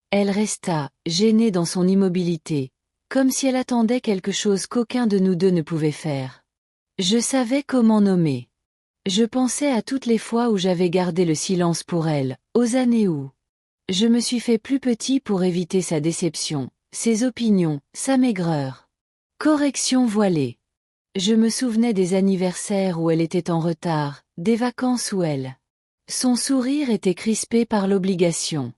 Elle resta, gênée dans son immobilité, comme si elle attendait quelque chose qu'aucun de nous deux ne pouvait faire. Je savais comment nommer. Je pensais à toutes les fois où j'avais gardé le silence pour elle, aux années où je me suis fait plus petit pour éviter sa déception, ses opinions, sa maigreur. Correction voilée. Je me souvenais des anniversaires où elle était en retard, des vacances où elle. Son sourire était crispé par l'obligation.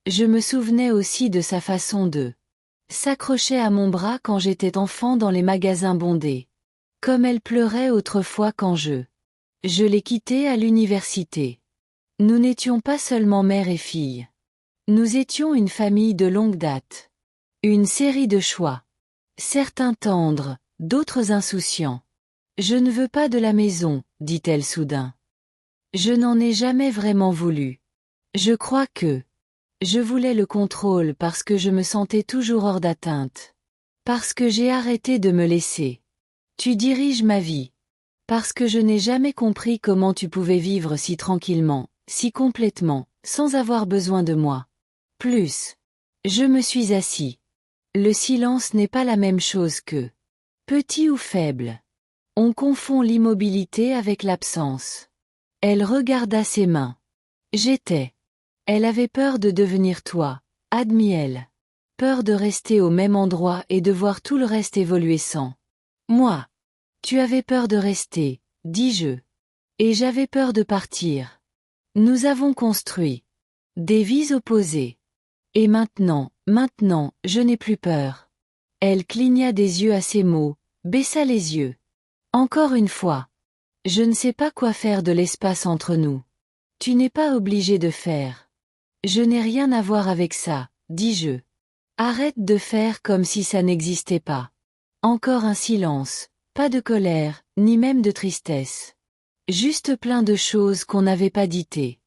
Je me souvenais aussi de sa façon de s'accrocher à mon bras quand j'étais enfant dans les magasins bondés. Comme elle pleurait autrefois quand je l'ai quittée à l'université. Nous n'étions pas seulement mère et fille. Nous étions une famille de longue date. Une série de choix. Certains tendres, d'autres insouciants. Je ne veux pas de la maison, dit-elle soudain. Je n'en ai jamais vraiment voulu. Je crois que je voulais le contrôle parce que je me sentais toujours hors d'atteinte. Parce que j'ai arrêté de me laisser. Tu diriges ma vie. Parce que je n'ai jamais compris comment tu pouvais vivre si tranquillement, si complètement, sans avoir besoin de moi. Plus. Je me suis assis. Le silence n'est pas la même chose que petit ou faible. On confond l'immobilité avec l'absence. Elle regarda ses mains. J'étais. Elle avait peur de devenir toi, admit-elle. Peur de rester au même endroit et de voir tout le reste évoluer sans moi. Tu avais peur de rester, dis-je. Et j'avais peur de partir. Nous avons construit des vies opposées. Et maintenant, je n'ai plus peur. Elle cligna des yeux à ces mots, baissa les yeux. Encore une fois. Je ne sais pas quoi faire de l'espace entre nous. Tu n'es pas obligé de faire. Je n'ai rien à voir avec ça, dis-je. Arrête de faire comme si ça n'existait pas. Encore un silence, pas de colère, ni même de tristesse. Juste plein de choses qu'on n'avait pas ditées.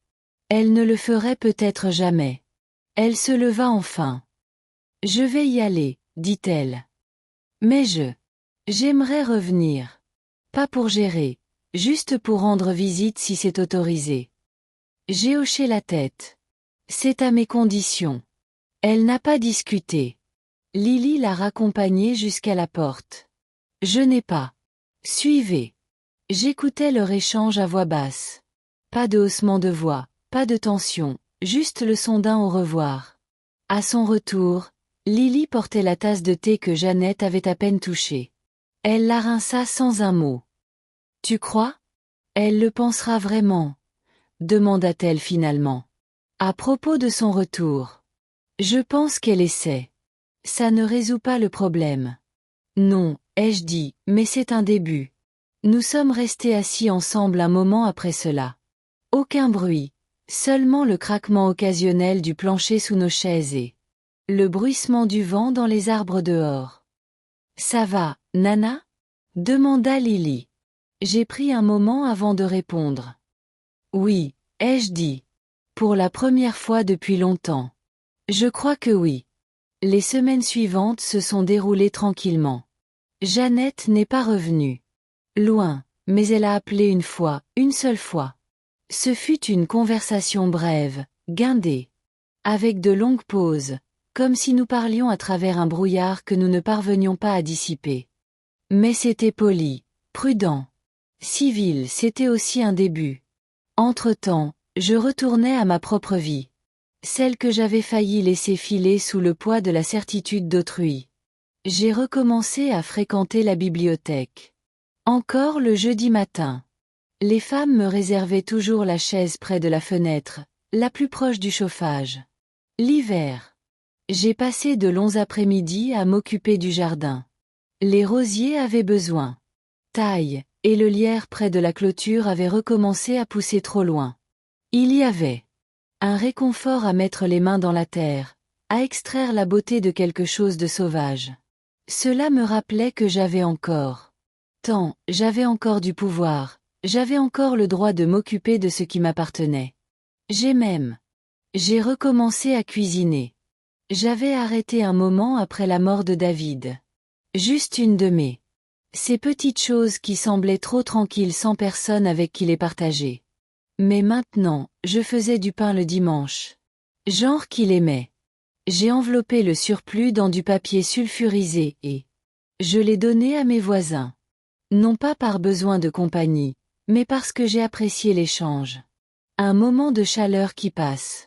Elle ne le ferait peut-être jamais. Elle se leva enfin. Je vais y aller, dit-elle. Mais j'aimerais revenir. Pas pour gérer, juste pour rendre visite si c'est autorisé. J'ai hoché la tête. C'est à mes conditions. Elle n'a pas discuté. Lily l'a raccompagnée jusqu'à la porte. Je n'ai pas. Suivez. J'écoutais leur échange à voix basse. Pas de haussement de voix, pas de tension, juste le son d'un au revoir. À son retour, Lily portait la tasse de thé que Jeannette avait à peine touchée. Elle la rinça sans un mot. Tu crois? Elle le pensera vraiment? Demanda-t-elle finalement. À propos de son retour. Je pense qu'elle essaie. Ça ne résout pas le problème. Non, ai-je dit, mais c'est un début. Nous sommes restés assis ensemble un moment après cela. Aucun bruit, seulement le craquement occasionnel du plancher sous nos chaises et le bruissement du vent dans les arbres dehors. Ça va, Nana? Demanda Lily. J'ai pris un moment avant de répondre. Oui, ai-je dit. Pour la première fois depuis longtemps. Je crois que oui. Les semaines suivantes se sont déroulées tranquillement. Jeannette n'est pas revenue. Loin, mais elle a appelé une fois, une seule fois. Ce fut une conversation brève, guindée. Avec de longues pauses, comme si nous parlions à travers un brouillard que nous ne parvenions pas à dissiper. Mais c'était poli, prudent. Civil, c'était aussi un début. Entre-temps, je retournais à ma propre vie. Celle que j'avais failli laisser filer sous le poids de la certitude d'autrui. J'ai recommencé à fréquenter la bibliothèque. Encore le jeudi matin. Les femmes me réservaient toujours la chaise près de la fenêtre, la plus proche du chauffage. L'hiver. J'ai passé de longs après-midi à m'occuper du jardin. Les rosiers avaient besoin. Taille, et le lierre près de la clôture avait recommencé à pousser trop loin. Il y avait un réconfort à mettre les mains dans la terre, à extraire la beauté de quelque chose de sauvage. Cela me rappelait que j'avais encore du pouvoir, j'avais encore le droit de m'occuper de ce qui m'appartenait. J'ai recommencé à cuisiner. J'avais arrêté un moment après la mort de David. Juste une de ces petites choses qui semblaient trop tranquilles sans personne avec qui les partager. Mais maintenant, je faisais du pain le dimanche. Genre qu'il aimait. J'ai enveloppé le surplus dans du papier sulfurisé et je l'ai donné à mes voisins. Non pas par besoin de compagnie, mais parce que j'ai apprécié l'échange. Un moment de chaleur qui passe.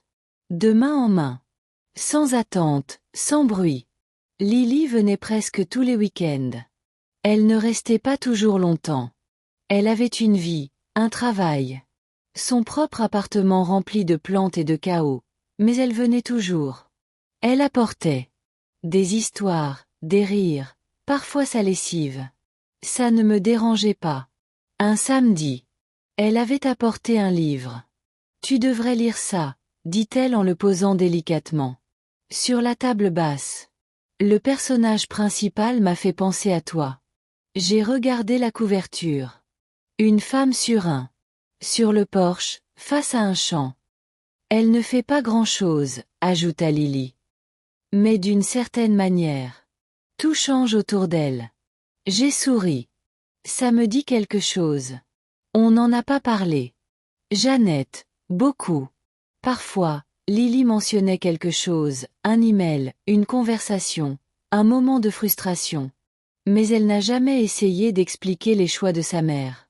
De main en main. Sans attente, sans bruit. Lily venait presque tous les week-ends. Elle ne restait pas toujours longtemps. Elle avait une vie, un travail. Son propre appartement rempli de plantes et de chaos, mais elle venait toujours. Elle apportait des histoires, des rires, parfois sa lessive. Ça ne me dérangeait pas. Un samedi, elle avait apporté un livre. Tu devrais lire ça, dit-elle en le posant délicatement. Sur la table basse. Le personnage principal m'a fait penser à toi. J'ai regardé la couverture. Une femme sur le porche, face à un champ. Elle ne fait pas grand-chose, ajouta Lily. Mais d'une certaine manière. Tout change autour d'elle. J'ai souri. Ça me dit quelque chose. On n'en a pas parlé. Jeannette, beaucoup. Parfois, Lily mentionnait quelque chose, un email, une conversation, un moment de frustration. Mais elle n'a jamais essayé d'expliquer les choix de sa mère.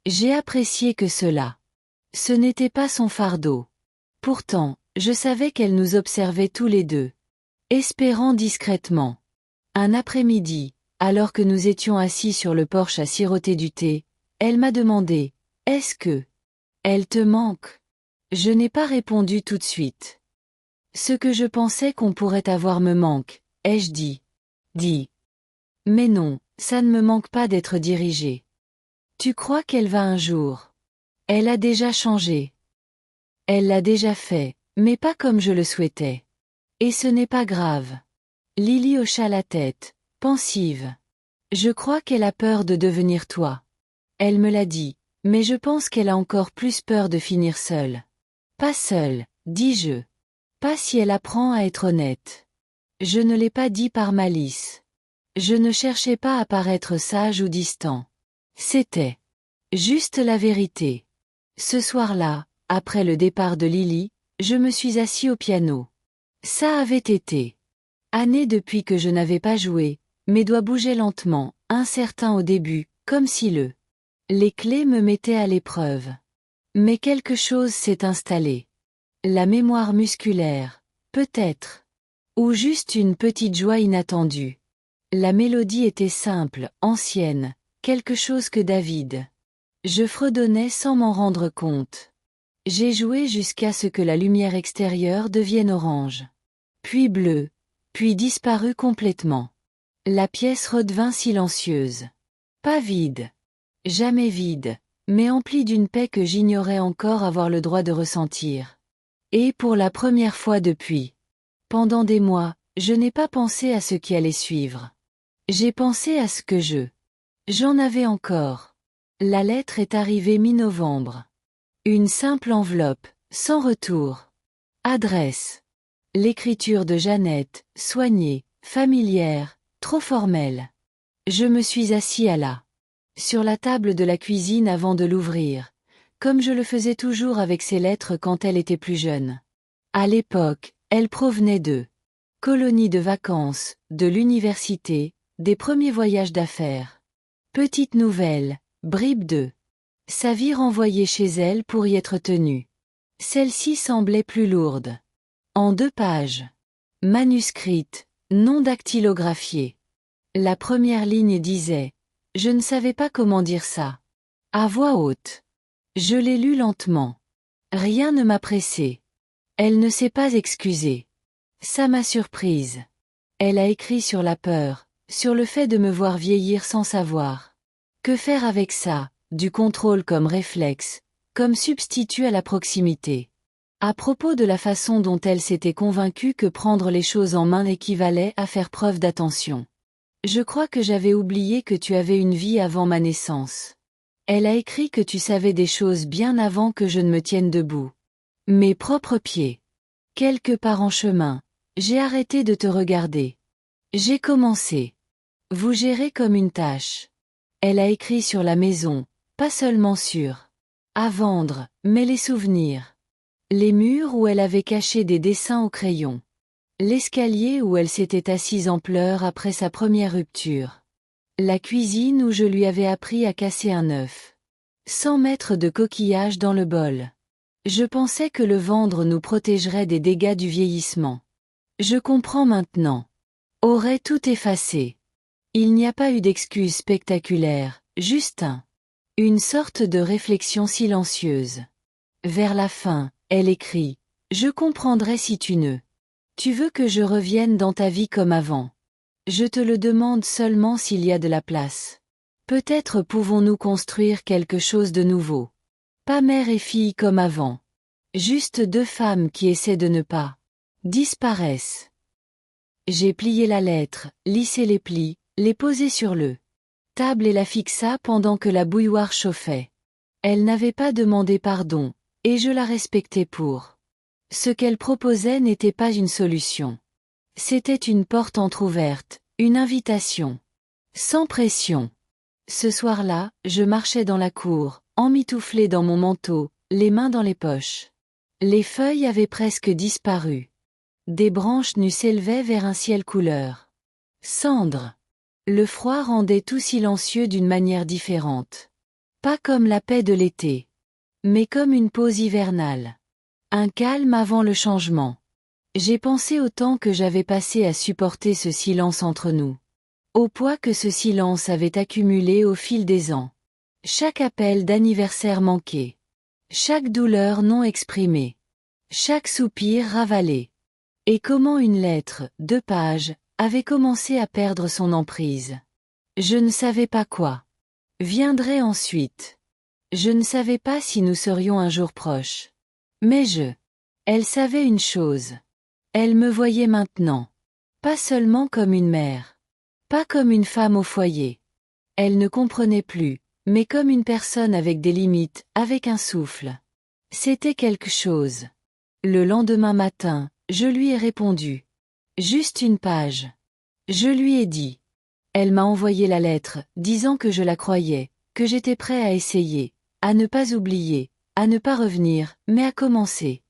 J'ai apprécié que cela. Ce n'était pas son fardeau. Pourtant, je savais qu'elle nous observait tous les deux. Espérant discrètement. Un après-midi, alors que nous étions assis sur le porche à siroter du thé, elle m'a demandé « Est-ce que elle te manque ?» Je n'ai pas répondu tout de suite. Ce que je pensais qu'on pourrait avoir me manque, ai-je dit. Mais non, ça ne me manque pas d'être dirigée. Tu crois qu'elle va un jour? Elle a déjà changé. Elle l'a déjà fait, mais pas comme je le souhaitais. Et ce n'est pas grave. Lily hocha la tête, pensive. Je crois qu'elle a peur de devenir toi. Elle me l'a dit, mais je pense qu'elle a encore plus peur de finir seule. Pas seule, dis-je. Pas si elle apprend à être honnête. Je ne l'ai pas dit par malice. Je ne cherchais pas à paraître sage ou distant. C'était juste la vérité. Ce soir-là, après le départ de Lily, je me suis assis au piano. Ça avait été années depuis que je n'avais pas joué, mes doigts bougeaient lentement, incertains au début, comme si les clés me mettaient à l'épreuve. Mais quelque chose s'est installé. La mémoire musculaire, peut-être. Ou juste une petite joie inattendue. La mélodie était simple, ancienne, quelque chose que David. Je fredonnais sans m'en rendre compte. J'ai joué jusqu'à ce que la lumière extérieure devienne orange. Puis bleue, puis disparut complètement. La pièce redevint silencieuse. Pas vide. Jamais vide, mais emplie d'une paix que j'ignorais encore avoir le droit de ressentir. Et pour la première fois depuis. Pendant des mois, je n'ai pas pensé à ce qui allait suivre. J'ai pensé à ce que j'en avais encore. La lettre est arrivée mi-novembre. Une simple enveloppe, sans retour. Adresse. L'écriture de Jeannette, soignée, familière, trop formelle. Je me suis assis sur la table de la cuisine avant de l'ouvrir, comme je le faisais toujours avec ses lettres quand elle était plus jeune. À l'époque, elle provenait Colonie de vacances, de l'université, des premiers voyages d'affaires. Petite nouvelle, bribes de sa vie renvoyée chez elle pour y être tenue. Celle-ci semblait plus lourde. En 2 pages. Manuscrite, non dactylographiée. La première ligne disait « Je ne savais pas comment dire ça ». À voix haute. Je l'ai lu lentement. Rien ne m'a pressé. Elle ne s'est pas excusée. Ça m'a surprise. Elle a écrit sur la peur, sur le fait de me voir vieillir sans savoir. Que faire avec ça, du contrôle comme réflexe, comme substitut à la proximité. À propos de la façon dont elle s'était convaincue que prendre les choses en main équivalait à faire preuve d'attention. Je crois que j'avais oublié que tu avais une vie avant ma naissance. Elle a écrit que tu savais des choses bien avant que je ne me tienne debout. Mes propres pieds. Quelque part en chemin, j'ai arrêté de te regarder. J'ai commencé. Vous gérez comme une tâche. Elle a écrit sur la maison, pas seulement sur à vendre, mais les souvenirs. Les murs où elle avait caché des dessins au crayon. L'escalier où elle s'était assise en pleurs après sa première rupture. La cuisine où je lui avais appris à casser un œuf. Sans mettre de coquillage dans le bol. Je pensais que le vendre nous protégerait des dégâts du vieillissement. Je comprends maintenant. Aurait tout effacé. Il n'y a pas eu d'excuse spectaculaire, juste une sorte de réflexion silencieuse. Vers la fin, elle écrit « Je comprendrai si tu ne. Tu veux que je revienne dans ta vie comme avant. Je te le demande seulement s'il y a de la place. Peut-être pouvons-nous construire quelque chose de nouveau. Pas mère et fille comme avant. Juste 2 femmes qui essaient de ne pas disparaissent. » J'ai plié la lettre, lissé les plis, les posé sur le table et la fixa pendant que la bouilloire chauffait. Elle n'avait pas demandé pardon, et je la respectais pour. Ce qu'elle proposait n'était pas une solution. C'était une porte entr'ouverte, une invitation. Sans pression. Ce soir-là, je marchais dans la cour, emmitouflée dans mon manteau, les mains dans les poches. Les feuilles avaient presque disparu. Des branches nues s'élevaient vers un ciel couleur cendre. Le froid rendait tout silencieux d'une manière différente. Pas comme la paix de l'été. Mais comme une pause hivernale. Un calme avant le changement. J'ai pensé au temps que j'avais passé à supporter ce silence entre nous. Au poids que ce silence avait accumulé au fil des ans. Chaque appel d'anniversaire manqué. Chaque douleur non exprimée. Chaque soupir ravalé. Et comment une lettre, 2 pages, avait commencé à perdre son emprise. Je ne savais pas quoi viendrait ensuite. Je ne savais pas si nous serions un jour proches. Mais elle savait une chose. Elle me voyait maintenant. Pas seulement comme une mère. Pas comme une femme au foyer. Elle ne comprenait plus, mais comme une personne avec des limites, avec un souffle. C'était quelque chose. Le lendemain matin, je lui ai répondu. Juste 1 page. Je lui ai dit. Elle m'a envoyé la lettre, disant que je la croyais, que j'étais prêt à essayer, à ne pas oublier, à ne pas revenir, mais à commencer.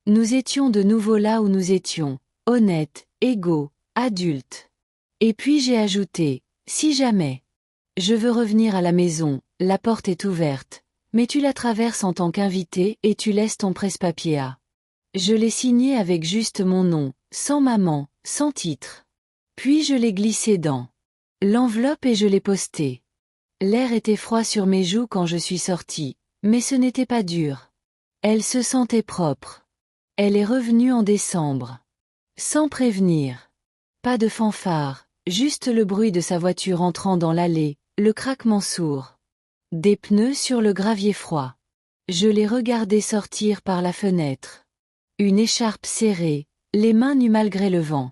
Nous étions de nouveau là où nous étions, honnêtes, égaux, adultes. Et puis j'ai ajouté, si jamais. Je veux revenir à la maison, la porte est ouverte, mais tu la traverses en tant qu'invité et tu laisses ton presse-papier à. Je l'ai signé avec juste mon nom, sans maman, sans titre. Puis je l'ai glissé dans l'enveloppe et je l'ai posté. L'air était froid sur mes joues quand je suis sortie, mais ce n'était pas dur. Elle se sentait propre. Elle est revenue en décembre. Sans prévenir. Pas de fanfare, juste le bruit de sa voiture entrant dans l'allée, le craquement sourd. Des pneus sur le gravier froid. Je l'ai regardée sortir par la fenêtre. Une écharpe serrée, les mains nues malgré le vent.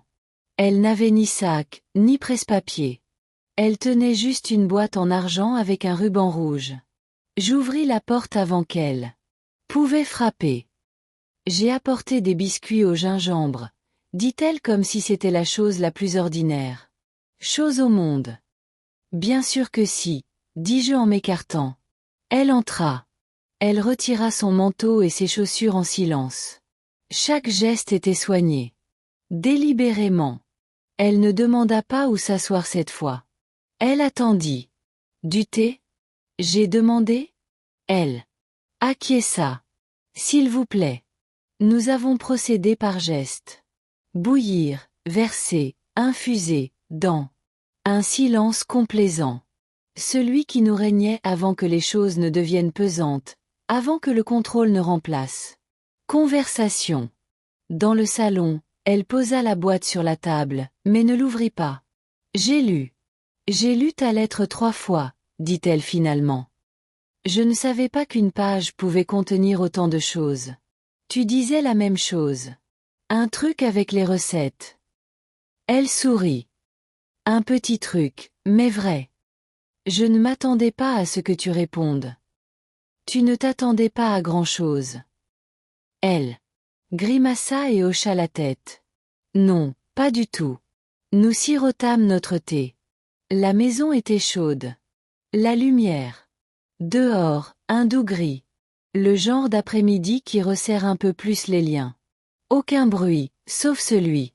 Elle n'avait ni sac, ni presse-papier. Elle tenait juste une boîte en argent avec un ruban rouge. J'ouvris la porte avant qu'elle pouvait frapper. J'ai apporté des biscuits au gingembre, dit-elle comme si c'était la chose la plus ordinaire. Chose au monde. Bien sûr que si, dis-je en m'écartant. Elle entra. Elle retira son manteau et ses chaussures en silence. Chaque geste était soigné. Délibérément. Elle ne demanda pas où s'asseoir cette fois. Elle attendit. Du thé? J'ai demandé? Elle acquiesça. S'il vous plaît. Nous avons procédé par gestes. Bouillir, verser, infuser, dans un silence complaisant. Celui qui nous régnait avant que les choses ne deviennent pesantes, avant que le contrôle ne remplace. Conversation. Dans le salon, elle posa la boîte sur la table, mais ne l'ouvrit pas. J'ai lu. J'ai lu ta lettre 3 fois, dit-elle finalement. Je ne savais pas qu'une page pouvait contenir autant de choses. Tu disais la même chose. Un truc avec les recettes. Elle sourit. Un petit truc, mais vrai. Je ne m'attendais pas à ce que tu répondes. Tu ne t'attendais pas à grand-chose. Elle grimaça et hocha la tête. Non, pas du tout. Nous sirotâmes notre thé. La maison était chaude. La lumière. Dehors, un doux gris. Le genre d'après-midi qui resserre un peu plus les liens. Aucun bruit, sauf celui.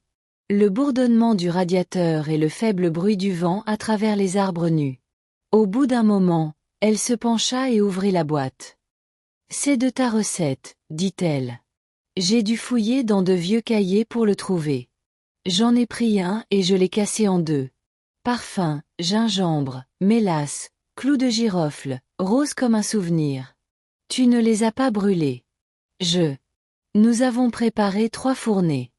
Le bourdonnement du radiateur et le faible bruit du vent à travers les arbres nus. Au bout d'un moment, elle se pencha et ouvrit la boîte. C'est de ta recette, dit-elle. J'ai dû fouiller dans de vieux cahiers pour le trouver. J'en ai pris un et je l'ai cassé en deux. Parfum, gingembre, mélasse, clous de girofle, rose comme un souvenir. Tu ne les as pas brûlés. Nous avons préparé 3 fournées.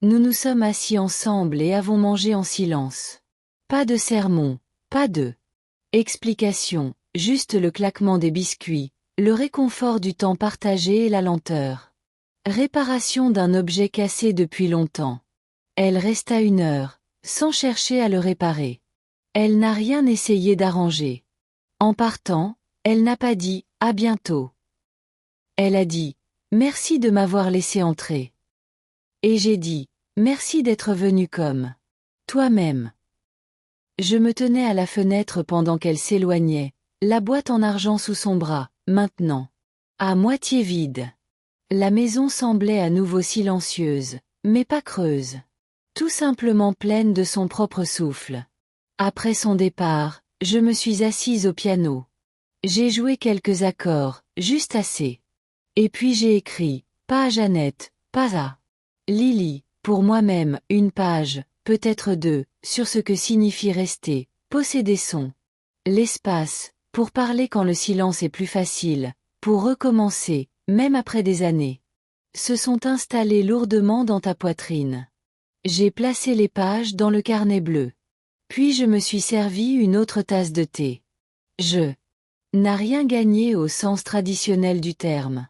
Nous nous sommes assis ensemble et avons mangé en silence. Pas de sermon, pas de explication, juste le claquement des biscuits, le réconfort du temps partagé et la lenteur. Réparation d'un objet cassé depuis longtemps. Elle resta 1 heure, sans chercher à le réparer. Elle n'a rien essayé d'arranger. En partant, elle n'a pas dit « à bientôt ». Elle a dit « merci de m'avoir laissé entrer ». Et j'ai dit « merci d'être venu comme toi-même ». Je me tenais à la fenêtre pendant qu'elle s'éloignait, la boîte en argent sous son bras, maintenant à moitié vide. La maison semblait à nouveau silencieuse, mais pas creuse. Tout simplement pleine de son propre souffle. Après son départ, je me suis assise au piano. J'ai joué quelques accords, juste assez. Et puis j'ai écrit, pas à Jeannette, pas à Lily, pour moi-même, 1 page, peut-être 2, sur ce que signifie rester, posséder son l'espace, pour parler quand le silence est plus facile, pour recommencer, même après des années. Se sont installés lourdement dans ta poitrine. J'ai placé les pages dans le carnet bleu. Puis je me suis servi une autre tasse de thé. Je n'ai rien gagné au sens traditionnel du terme.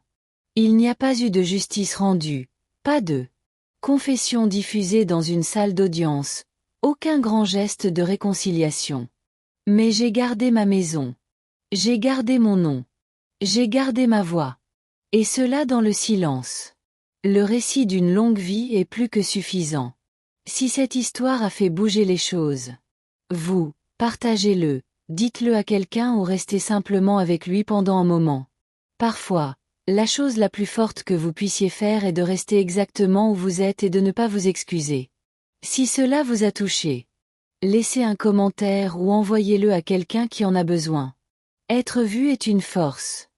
Il n'y a pas eu de justice rendue, pas de confession diffusée dans une salle d'audience, aucun grand geste de réconciliation. Mais j'ai gardé ma maison. J'ai gardé mon nom. J'ai gardé ma voix. Et cela dans le silence. Le récit d'une longue vie est plus que suffisant. Si cette histoire a fait bouger les choses, vous, partagez-le, dites-le à quelqu'un ou restez simplement avec lui pendant un moment. Parfois, la chose la plus forte que vous puissiez faire est de rester exactement où vous êtes et de ne pas vous excuser. Si cela vous a touché, laissez un commentaire ou envoyez-le à quelqu'un qui en a besoin. Être vu est une force.